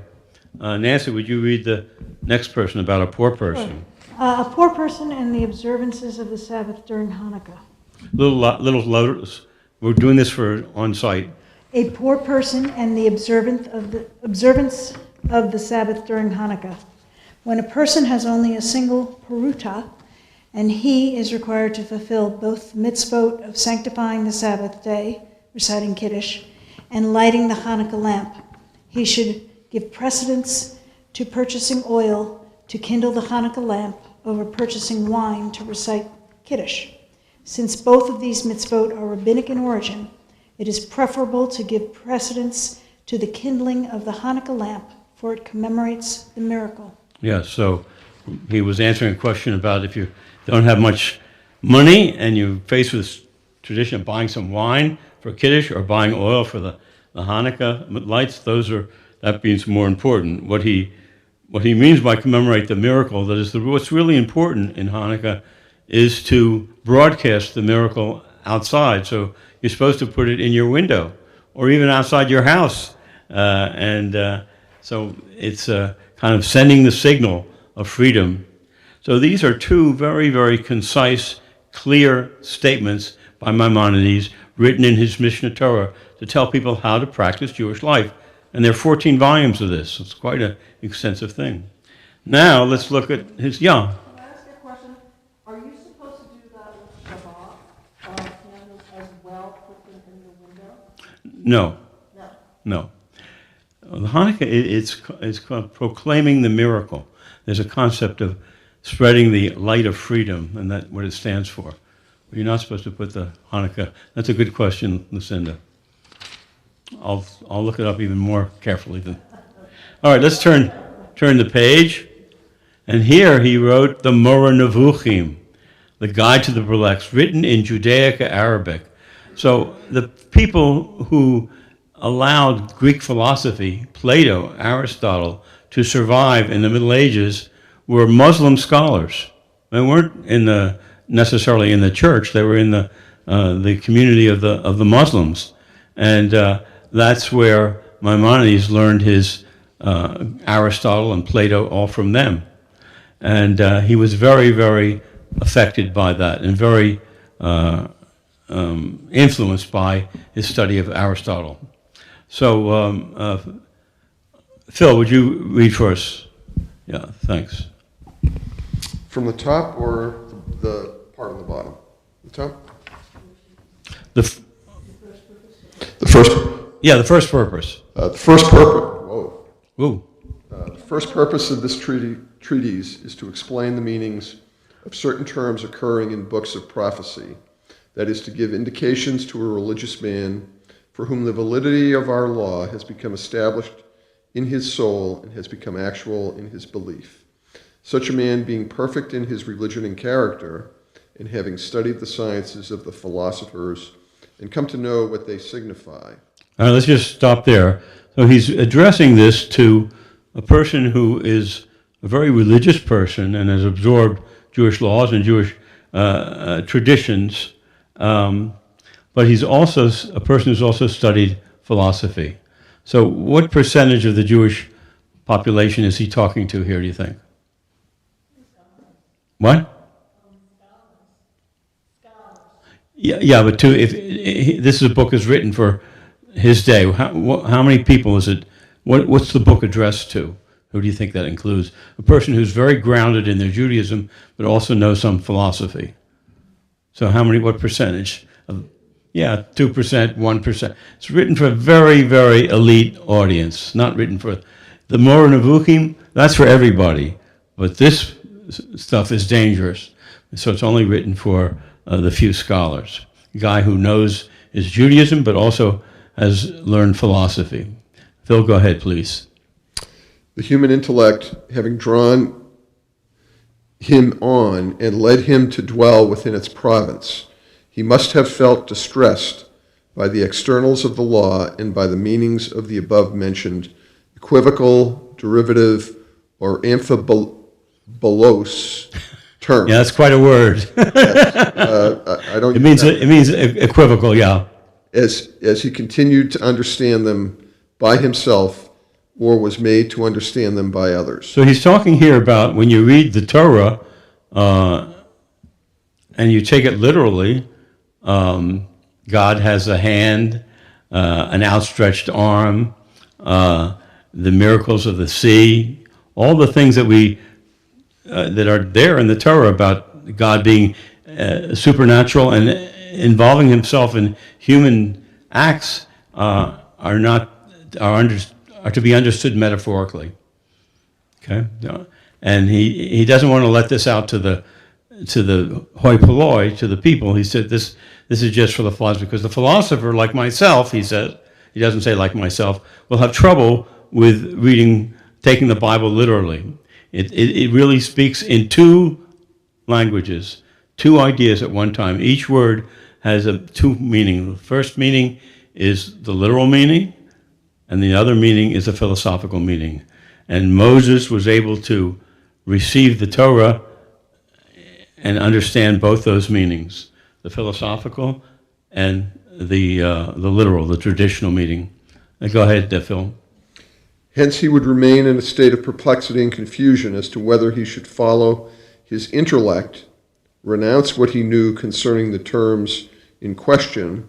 Nancy, would you read the next person about a poor person? A poor person and the observances of the Sabbath during Hanukkah. Little we're doing this for on site. A poor person and the observance of the Sabbath during Hanukkah. When a person has only a single peruta, and he is required to fulfill both the mitzvot of sanctifying the Sabbath day, reciting Kiddush, and lighting the Hanukkah lamp, he should give precedence to purchasing oil to kindle the Hanukkah lamp over purchasing wine to recite Kiddush. Since both of these mitzvot are rabbinic in origin, it is preferable to give precedence to the kindling of the Hanukkah lamp, for it commemorates the miracle. Yes, so he was answering a question about if you don't have much money and you're faced with this tradition of buying some wine for Kiddush or buying oil for the Hanukkah lights, that means more important. What he means by commemorate the miracle, that is what's really important in Hanukkah is to broadcast the miracle outside. So you're supposed to put it in your window or even outside your house. So it's kind of sending the signal of freedom. So these are two very, very concise, clear statements by Maimonides written in his Mishnah Torah to tell people how to practice Jewish life. And there are 14 volumes of this. It's quite an extensive thing. Now let's look at his, Can I ask a question? Are you supposed to do that with Shabbat candles as well, put them in the window? No. The Hanukkah, it's called proclaiming the miracle. There's a concept of spreading the light of freedom, and that's what it stands for. You're not supposed to put the Hanukkah. That's a good question, Lucinda. I'll look it up even more carefully then. All right, let's turn the page. And here he wrote the Moreh Nevuchim, the Guide to the Prelects, written in Judaica Arabic. So the people who allowed Greek philosophy, Plato, Aristotle, to survive in the Middle Ages were Muslim scholars. They weren't necessarily in the church. They were in the community of the Muslims, and that's where Maimonides learned his Aristotle and Plato all from them, and he was very, very affected by that and very influenced by his study of Aristotle. So, Phil, would you read for us? Yeah, thanks. From the top or the part on the bottom? The top? The first. Yeah, the first purpose. The first purpose. Whoa. Ooh. The first purpose of this treatise is to explain the meanings of certain terms occurring in books of prophecy. That is to give indications to a religious man for whom the validity of our law has become established in his soul and has become actual in his belief. Such a man being perfect in his religion and character, and having studied the sciences of the philosophers and come to know what they signify. All right, let's just stop there. So he's addressing this to a person who is a very religious person and has absorbed Jewish laws and Jewish traditions, but he's also a person who's also studied philosophy. So what percentage of the Jewish population is he talking to here, do you think? What? Yeah, but this book is written for his day. How many people is it? What's the book addressed to? Who do you think that includes? A person who's very grounded in their Judaism, but also knows some philosophy. So what percentage? 2%, 1%. It's written for a very, very elite audience, not written for the Moreh Nevuchim. That's for everybody, but this stuff is dangerous. So it's only written for the few scholars. A guy who knows his Judaism, but also has learned philosophy. Phil, go ahead, please. The human intellect, having drawn him on and led him to dwell within its province, he must have felt distressed by the externals of the law and by the meanings of the above-mentioned equivocal, derivative, or amphibolos terms. Yeah, that's quite a word. I don't. It means equivocal. Yeah. As he continued to understand them by himself, or was made to understand them by others. So he's talking here about when you read the Torah and you take it literally, God has a hand, an outstretched arm, the miracles of the sea, all the things that that are there in the Torah about God being supernatural and involving himself in human acts are to be understood metaphorically. Okay, and he doesn't want to let this out to the hoi polloi, to the people. He said this is just for the philosophers, because the philosopher, like myself, he says, he doesn't say like myself, will have trouble with taking the Bible literally. It really speaks in two languages, two ideas at one time. Each word has two meanings. The first meaning is the literal meaning, and the other meaning is a philosophical meaning. And Moses was able to receive the Torah and understand both those meanings, the philosophical and the literal, the traditional meaning. Go ahead, Phil. Hence he would remain in a state of perplexity and confusion as to whether he should follow his intellect, renounce what he knew concerning the terms in question,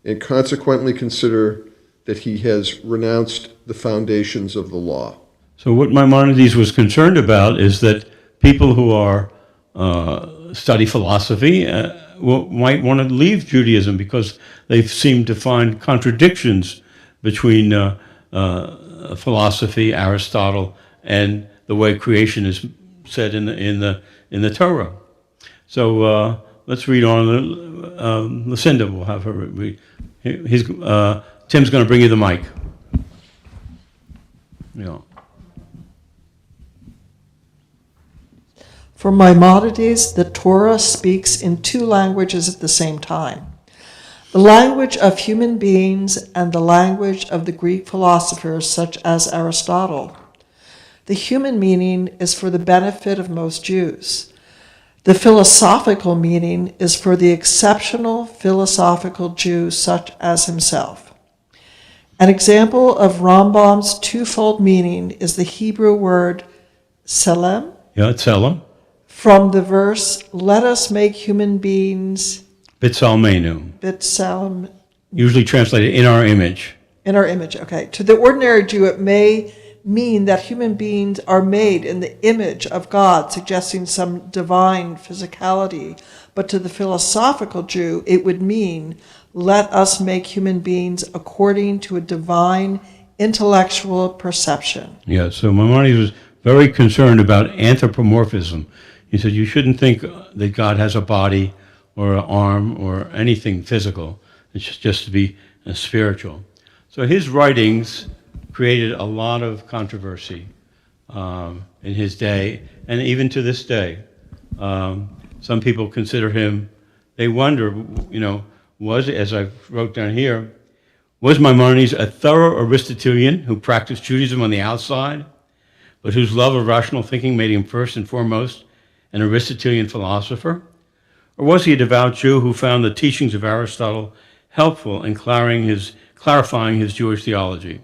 and consequently consider that he has renounced the foundations of the law. So what Maimonides was concerned about is that people who are study philosophy might want to leave Judaism because they seem to find contradictions between philosophy, Aristotle, and the way creation is said in the Torah. So let's read on. Lucinda will have her read. Tim's going to bring you the mic. Yeah. For Maimonides, the Torah speaks in two languages at the same time. The language of human beings and the language of the Greek philosophers such as Aristotle. The human meaning is for the benefit of most Jews. The philosophical meaning is for the exceptional philosophical Jew such as himself. An example of Rambam's twofold meaning is the Hebrew word selem. Yeah, tselem. From the verse, let us make human beings B'tselmenu. B'tselem. Usually translated in our image. In our image, okay. To the ordinary Jew, it may mean that human beings are made in the image of God, suggesting some divine physicality. But to the philosophical Jew, it would mean, let us make human beings according to a divine intellectual perception. Yeah, so Maimonides was very concerned about anthropomorphism. He said you shouldn't think that God has a body or an arm or anything physical. It's just to be spiritual. So his writings created a lot of controversy in his day, and even to this day. Some people consider him, they wonder, as I wrote down here, was Maimonides a thorough Aristotelian who practiced Judaism on the outside, but whose love of rational thinking made him first and foremost an Aristotelian philosopher? Or was he a devout Jew who found the teachings of Aristotle helpful in clarifying his Jewish theology?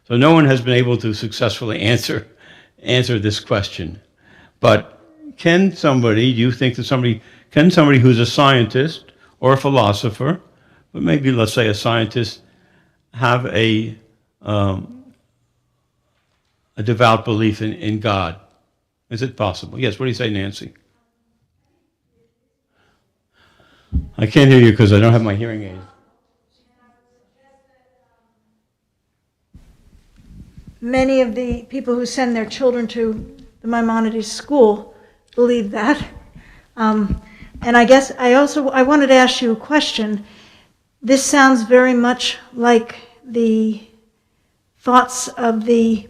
So no one has been able to successfully answer this question. But can somebody who's a scientist or a philosopher, but maybe let's say a scientist, have a devout belief in God? Is it possible? Yes, what do you say, Nancy? I can't hear you because I don't have my hearing aid. Many of the people who send their children to the Maimonides school believe that. And I guess I wanted to ask you a question. This sounds very much like the thoughts of the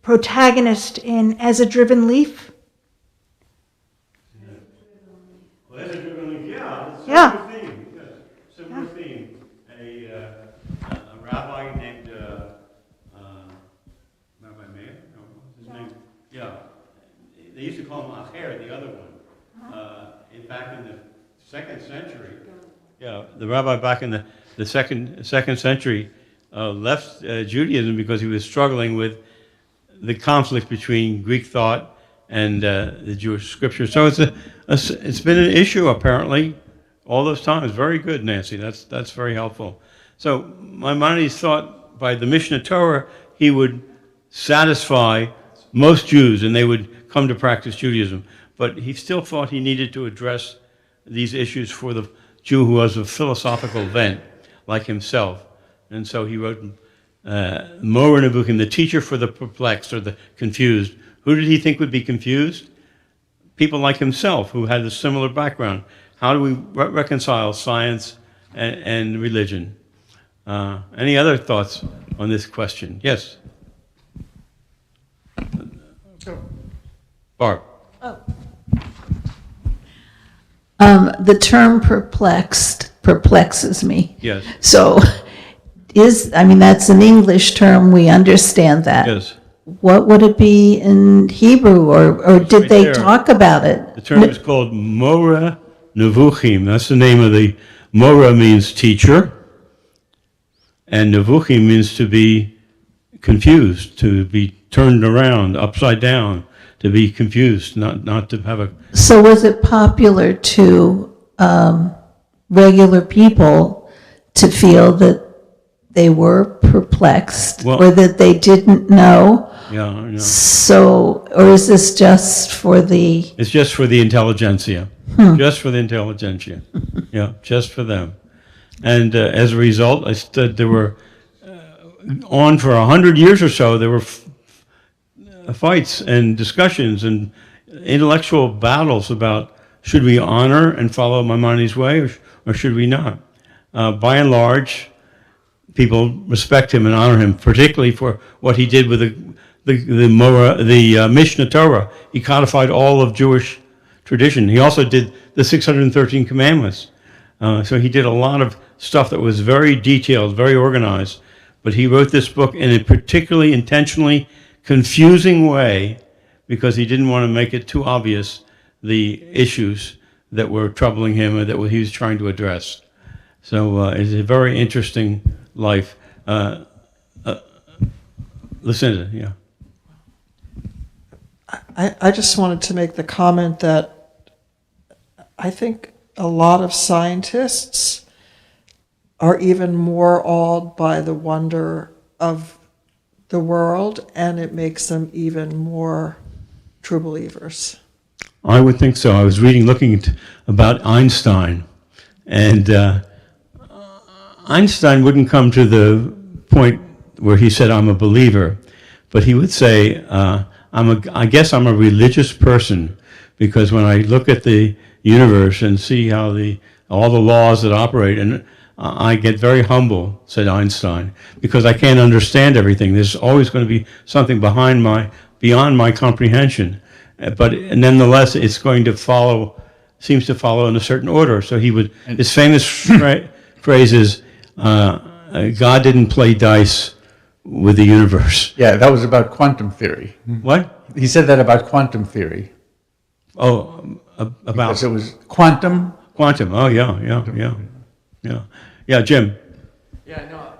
protagonist in As a Driven Leaf. Well, that's a good one. Yeah, it's a Yeah. similar theme. Yes, similar theme. A rabbi named Rabbi Meir. No, what's his name? Yeah, they used to call him Acher, the other one. Back in the second century. Yeah, the rabbi back in the second century left Judaism because he was struggling with the conflict between Greek thought and the Jewish scripture. So it's been an issue apparently all those times. Very good, Nancy. That's very helpful. So Maimonides thought by the Mishnah Torah he would satisfy most Jews and they would come to practice Judaism. But he still thought he needed to address these issues for the Jew who was of philosophical bent, like himself. And so he wrote Moreh Nevuchim, the teacher for the perplexed or the confused. Who did he think would be confused? People like himself who had a similar background. How do we reconcile science and religion? Any other thoughts on this question? Yes? Barb. The term perplexes me. Yes. So that's an English term, we understand that. Yes. What would it be in Hebrew, or did right they there. talk about it? The term is called Moreh Nevuchim. That's the name of the, Moreh means teacher, and Nevuchim means to be confused, to be turned around, upside down, to be confused, not to have a... So was it popular to regular people to feel that they were perplexed, or that they didn't know? Yeah. So, or is this just for the... It's just for the intelligentsia. Just for the intelligentsia. Yeah, just for them. And as a result, there were, on for 100 years or so, there were fights and discussions and intellectual battles about should we honor and follow Maimonides' way or should we not? By and large, people respect him and honor him, particularly for what he did with the Mishnah Torah. He codified all of Jewish tradition. He also did the 613 commandments. So he did a lot of stuff that was very detailed, very organized. But he wrote this book in a particularly intentionally confusing way because he didn't want to make it too obvious the issues that were troubling him and that he was trying to address. So it's a very interesting life. Lucinda, yeah. I just wanted to make the comment that I think a lot of scientists are even more awed by the wonder of the world, and it makes them even more true believers. I would think so. I was looking about Einstein, and Einstein wouldn't come to the point where he said, I'm a believer, but he would say, I guess I'm a religious person, because when I look at the universe and see how all the laws that operate, and I get very humble, said Einstein, because I can't understand everything. There's always going to be something beyond my comprehension. But nonetheless, it's going to seems to follow in a certain order. So his famous phrase is, God didn't play dice with the universe. Yeah, that was about quantum theory. What? He said that about quantum theory. Oh, about? Because it was quantum. Quantum, oh yeah. Yeah, Jim. Yeah, no.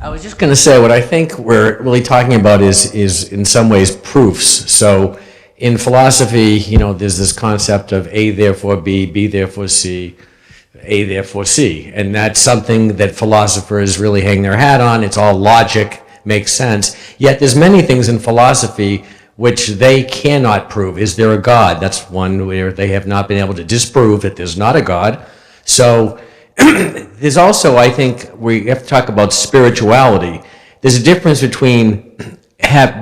I was just going to say what I think we're really talking about is in some ways proofs. So in philosophy, there's this concept of A therefore B, B therefore C, A therefore C. And that's something that philosophers really hang their hat on. It's all logic, makes sense. Yet there's many things in philosophy which they cannot prove. Is there a God? That's one where they have not been able to disprove that there's not a God. So there's also, I think, we have to talk about spirituality. There's a difference between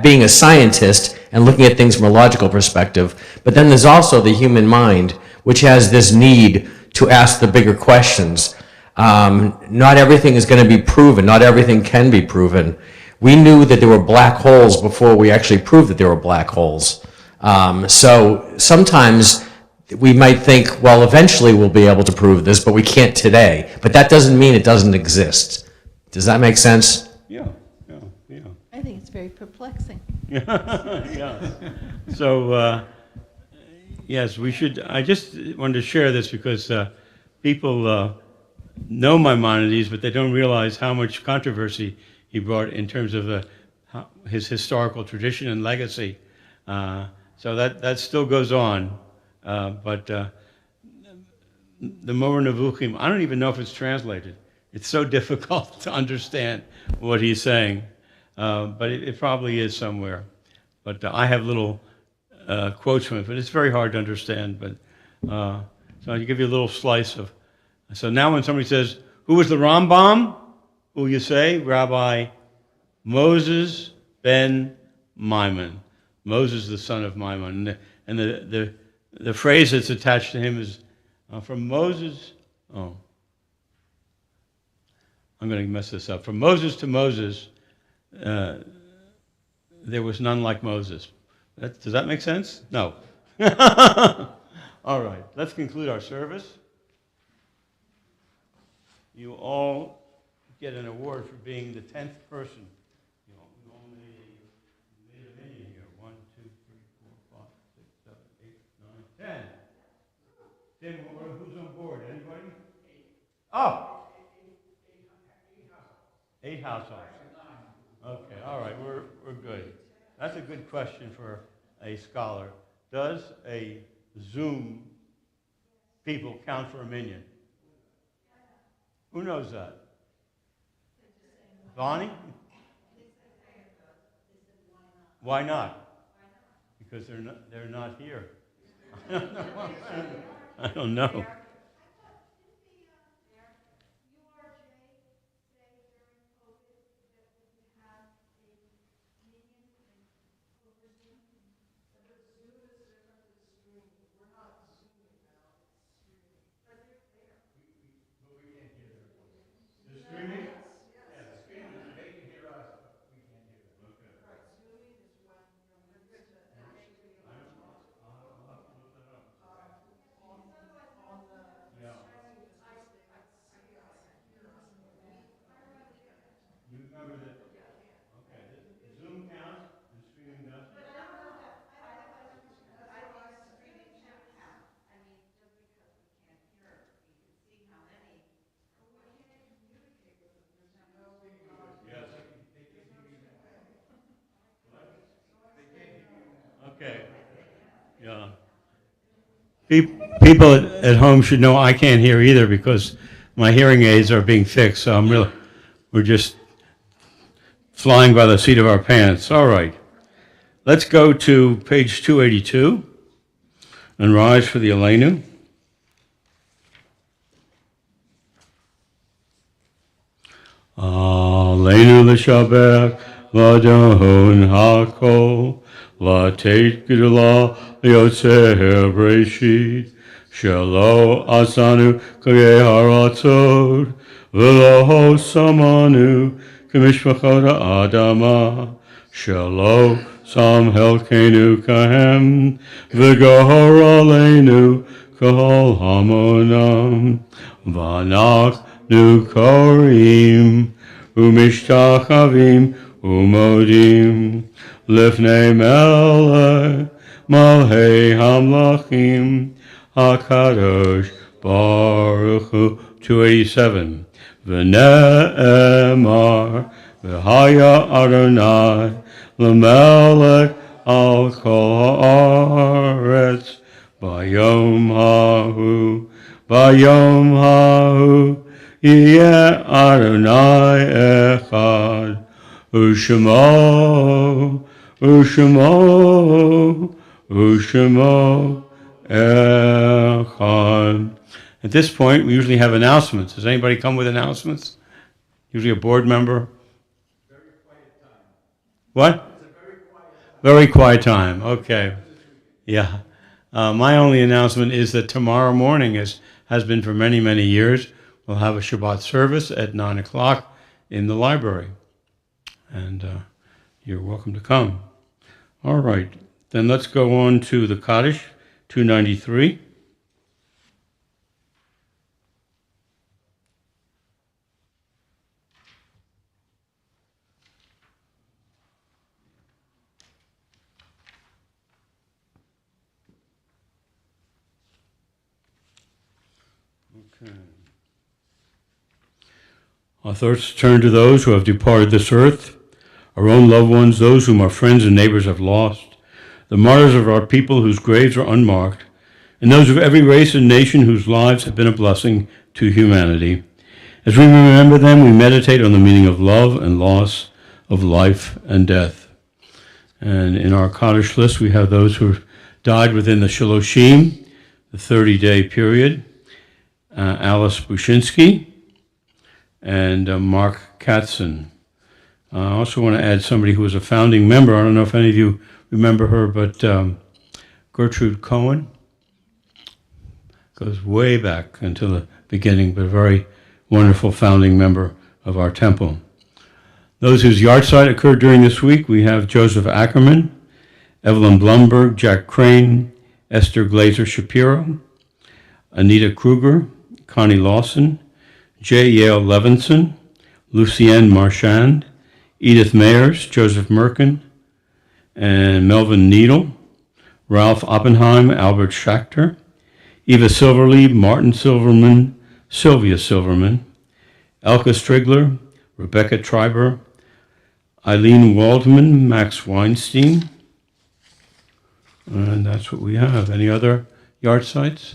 being a scientist and looking at things from a logical perspective, but then there's also the human mind, which has this need to ask the bigger questions. Not everything is going to be proven. Not everything can be proven. We knew that there were black holes before we actually proved that there were black holes. So sometimes we might think, well, eventually we'll be able to prove this, but we can't today. But that doesn't mean it doesn't exist. Does that make sense? Yeah. I think it's very perplexing. Yeah. So, yes, we should. I just wanted to share this because people know Maimonides, but they don't realize how much controversy he brought in terms of his historical tradition and legacy. So that still goes on. But the Moreh Nevuchim, I don't even know if it's translated. It's so difficult to understand what he's saying. But it probably is somewhere. But I have little quotes from it, but it's very hard to understand. But so I'll give you a little slice of. So now when somebody says, who was the Rambam? Who will you say? Rabbi Moses ben Maimon. Moses, the son of Maimon. And the phrase that's attached to him is from Moses. Oh, I'm going to mess this up. From Moses to Moses, there was none like Moses. Does that make sense? No. All right, let's conclude our service. You all get an award for being the 10th person. You all made a minion here. 1, 2, 3, 4, 5, 6, 7, 8, 9, 10. Tim, who's on board? Anybody? Oh! 8 households. Okay, all right, we're good. That's a good question for a scholar. Does a Zoom people count for a minion? Who knows that? Bonnie? Why not? Because they're not here. I don't know. Okay. Yeah. People at home should know I can't hear either because my hearing aids are being fixed. So we're just flying by the seat of our pants. All right. Let's go to page 282 and rise for the Aleinu. Aleinu l'shabbat l'adon hakol l'teit gedolah l'yotzer breshit shelo asanu k'yei haratzot v'lo samanu k'mishpachot ha'adama shelo sam helkenu kahem v'gohor aleinu kol hamonam v'anak nu korim umishtachavim umodim lifnei melech malhei hamlachim hakadosh baruch hu. 287 v'ne'emar v'haya Adonai l'melech al kol haaretz bayom hahu Yeh Adonai echad, Ushemo echad. At this point, we usually have announcements. Does anybody come with announcements? Usually a board member. Very quiet time. What? It's a very quiet time. Very quiet time. Okay. Yeah. My only announcement is that tomorrow morning, as has been for many, many years, we'll have a Shabbat service at 9 o'clock in the library. And you're welcome to come. All right. Then let's go on to the Kaddish, 293. Okay. Our thoughts turn to those who have departed this earth, our own loved ones, those whom our friends and neighbors have lost, the martyrs of our people whose graves are unmarked, and those of every race and nation whose lives have been a blessing to humanity. As we remember them, we meditate on the meaning of love and loss, of life and death. And in our Kaddish list, we have those who died within the Shiloshim, the 30-day period, Alice Bushinsky, and Mark Katzen. I also want to add somebody who was a founding member. I don't know if any of you remember her, but Gertrude Cohen goes way back until the beginning, but a very wonderful founding member of our temple. Those whose yahrzeit occurred during this week, we have Joseph Ackerman, Evelyn Blumberg, Jack Crane, Esther Glazer Shapiro, Anita Kruger, Connie Lawson, J. Yale Levinson, Lucienne Marchand, Edith Mayers, Joseph Merkin, and Melvin Needle, Ralph Oppenheim, Albert Schachter, Eva Silverleib, Martin Silverman, Sylvia Silverman, Elka Strigler, Rebecca Triber, Eileen Waldman, Max Weinstein, and that's what we have. Any other yahrzeits?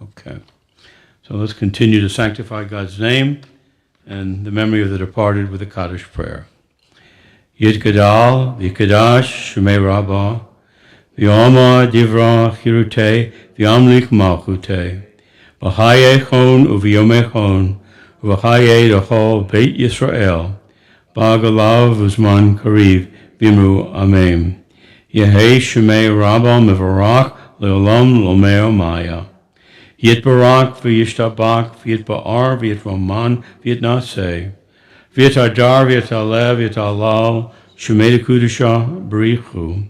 Okay. So let's continue to sanctify God's name and the memory of the departed with the Kaddish prayer. Yid Gadal, V'Kadash, Shemei Rabbah, V'Yoma Divra Chirute, V'Yamlik Malchute, V'Hayechon U'V'Yomechon, V'Haye L'Chol Beit Yisrael, Ba'Galav Uzman Kariv, V'Imru Amen. Yehei Shemei Rabbah Mevarach, Le'olam Lomeo Maya. Yit Barak, V'Yishtabak, V'Yit Ba'ar, V'Yit Roman, V'Yit Naseh, V'Yit Adar, V'Yit Alev, V'Yit Alal, Shemei Kudusha, B'Richu,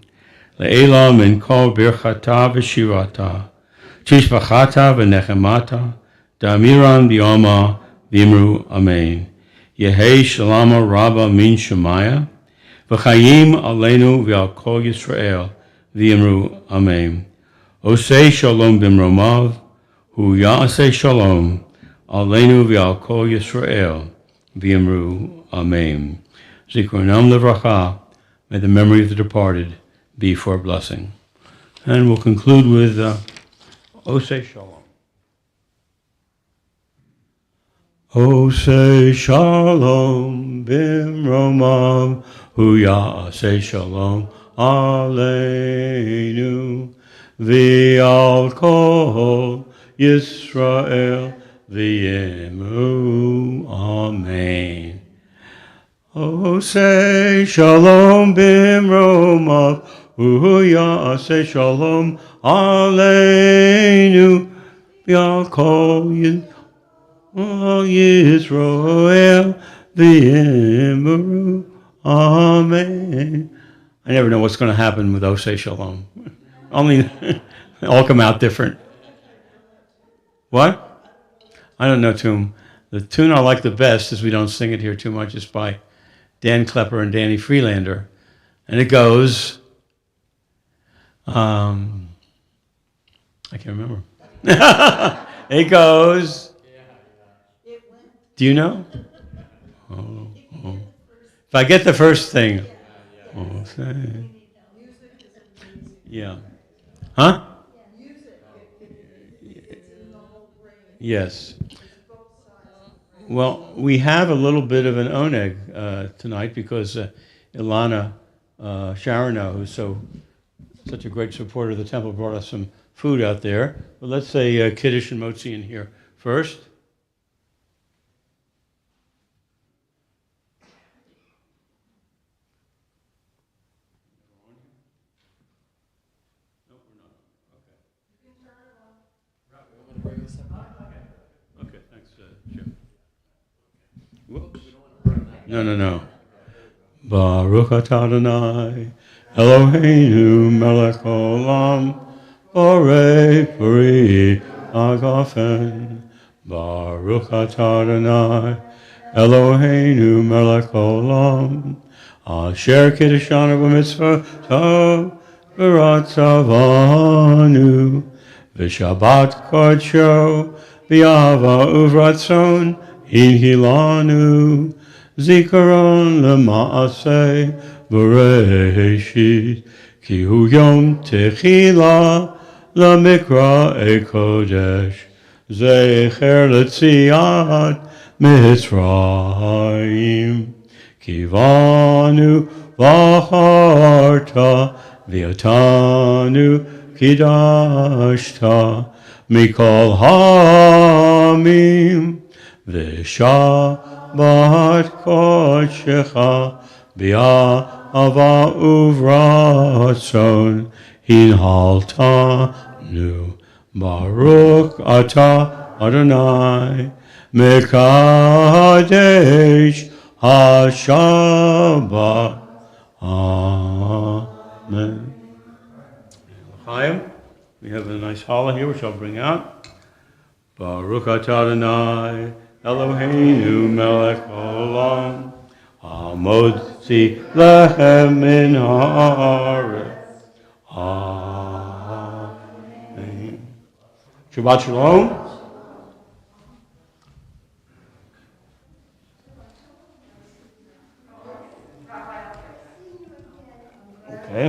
Le'elam Min Kol Birchata V'Shirata, Tishbachata V'Nechemata, Da'amiran B'Yoma, V'Imru Amen. Yehei Shalama Rabba Min Shemaya, V'Chayim Aleinu V'Al Kol Yisrael, V'Imru Amen. Osei Shalom B'Mromav, Hu Ya'aseh Shalom, Aleinu V'Al Kol Yisrael, V'Imru Amen. Zikronam Levracha, may the memory of the departed be for a blessing. And we'll conclude with Osei Shalom. Osei Shalom B'Mromav, Hu Ya'aseh Shalom, Aleinu V'Al Kol Yisrael, V'Yimru Amen. Osei Shalom B'Mromav, Hu Ya'aseh Shalom, Aleinu V'Al Kol Yisrael, V'Yimru Amen. I never know what's going to happen with Osei Shalom. Only they all come out different. What? I don't know tune. The tune I like the best, as we don't sing it here too much, is by Dan Klepper and Danny Freelander. And it goes, I can't remember. It goes, do you know? Oh. If I get the first thing. Oh, say. Yeah. Huh? Yes. Well, we have a little bit of an oneg tonight because Ilana Sharonow, who's such a great supporter of the temple, brought us some food out there. But let's say Kiddush and Motzi in here first. Okay, thanks, Jim. Whoops. No. Baruch atah Adonai, Eloheinu melech olam, borei peri agafen. Baruch atah Adonai, Eloheinu melech olam, asher kiddushanu b'mitzvotav v'ratzavanu, v'shabbat kodsho v'yava uvratzon inhilanu, zikaron lema'aseh bereshit, ki hu yom techila lemikra kodesh, zecher letziat mitzrayim, kivanu v'acharta v'yatanu kidashta mikol hamim v'shabbat kodshecha b'ya'ava uvratzon hinhaltanu. Baruch atah Adonai mekadesh ha-shabbat. Amen. Chaim, we have a nice challah here which I'll bring out. Baruch atah Adonai Eloheinu melech olam, hamotzi lechem min haaretz. Amen. Shabbat shalom. Okay.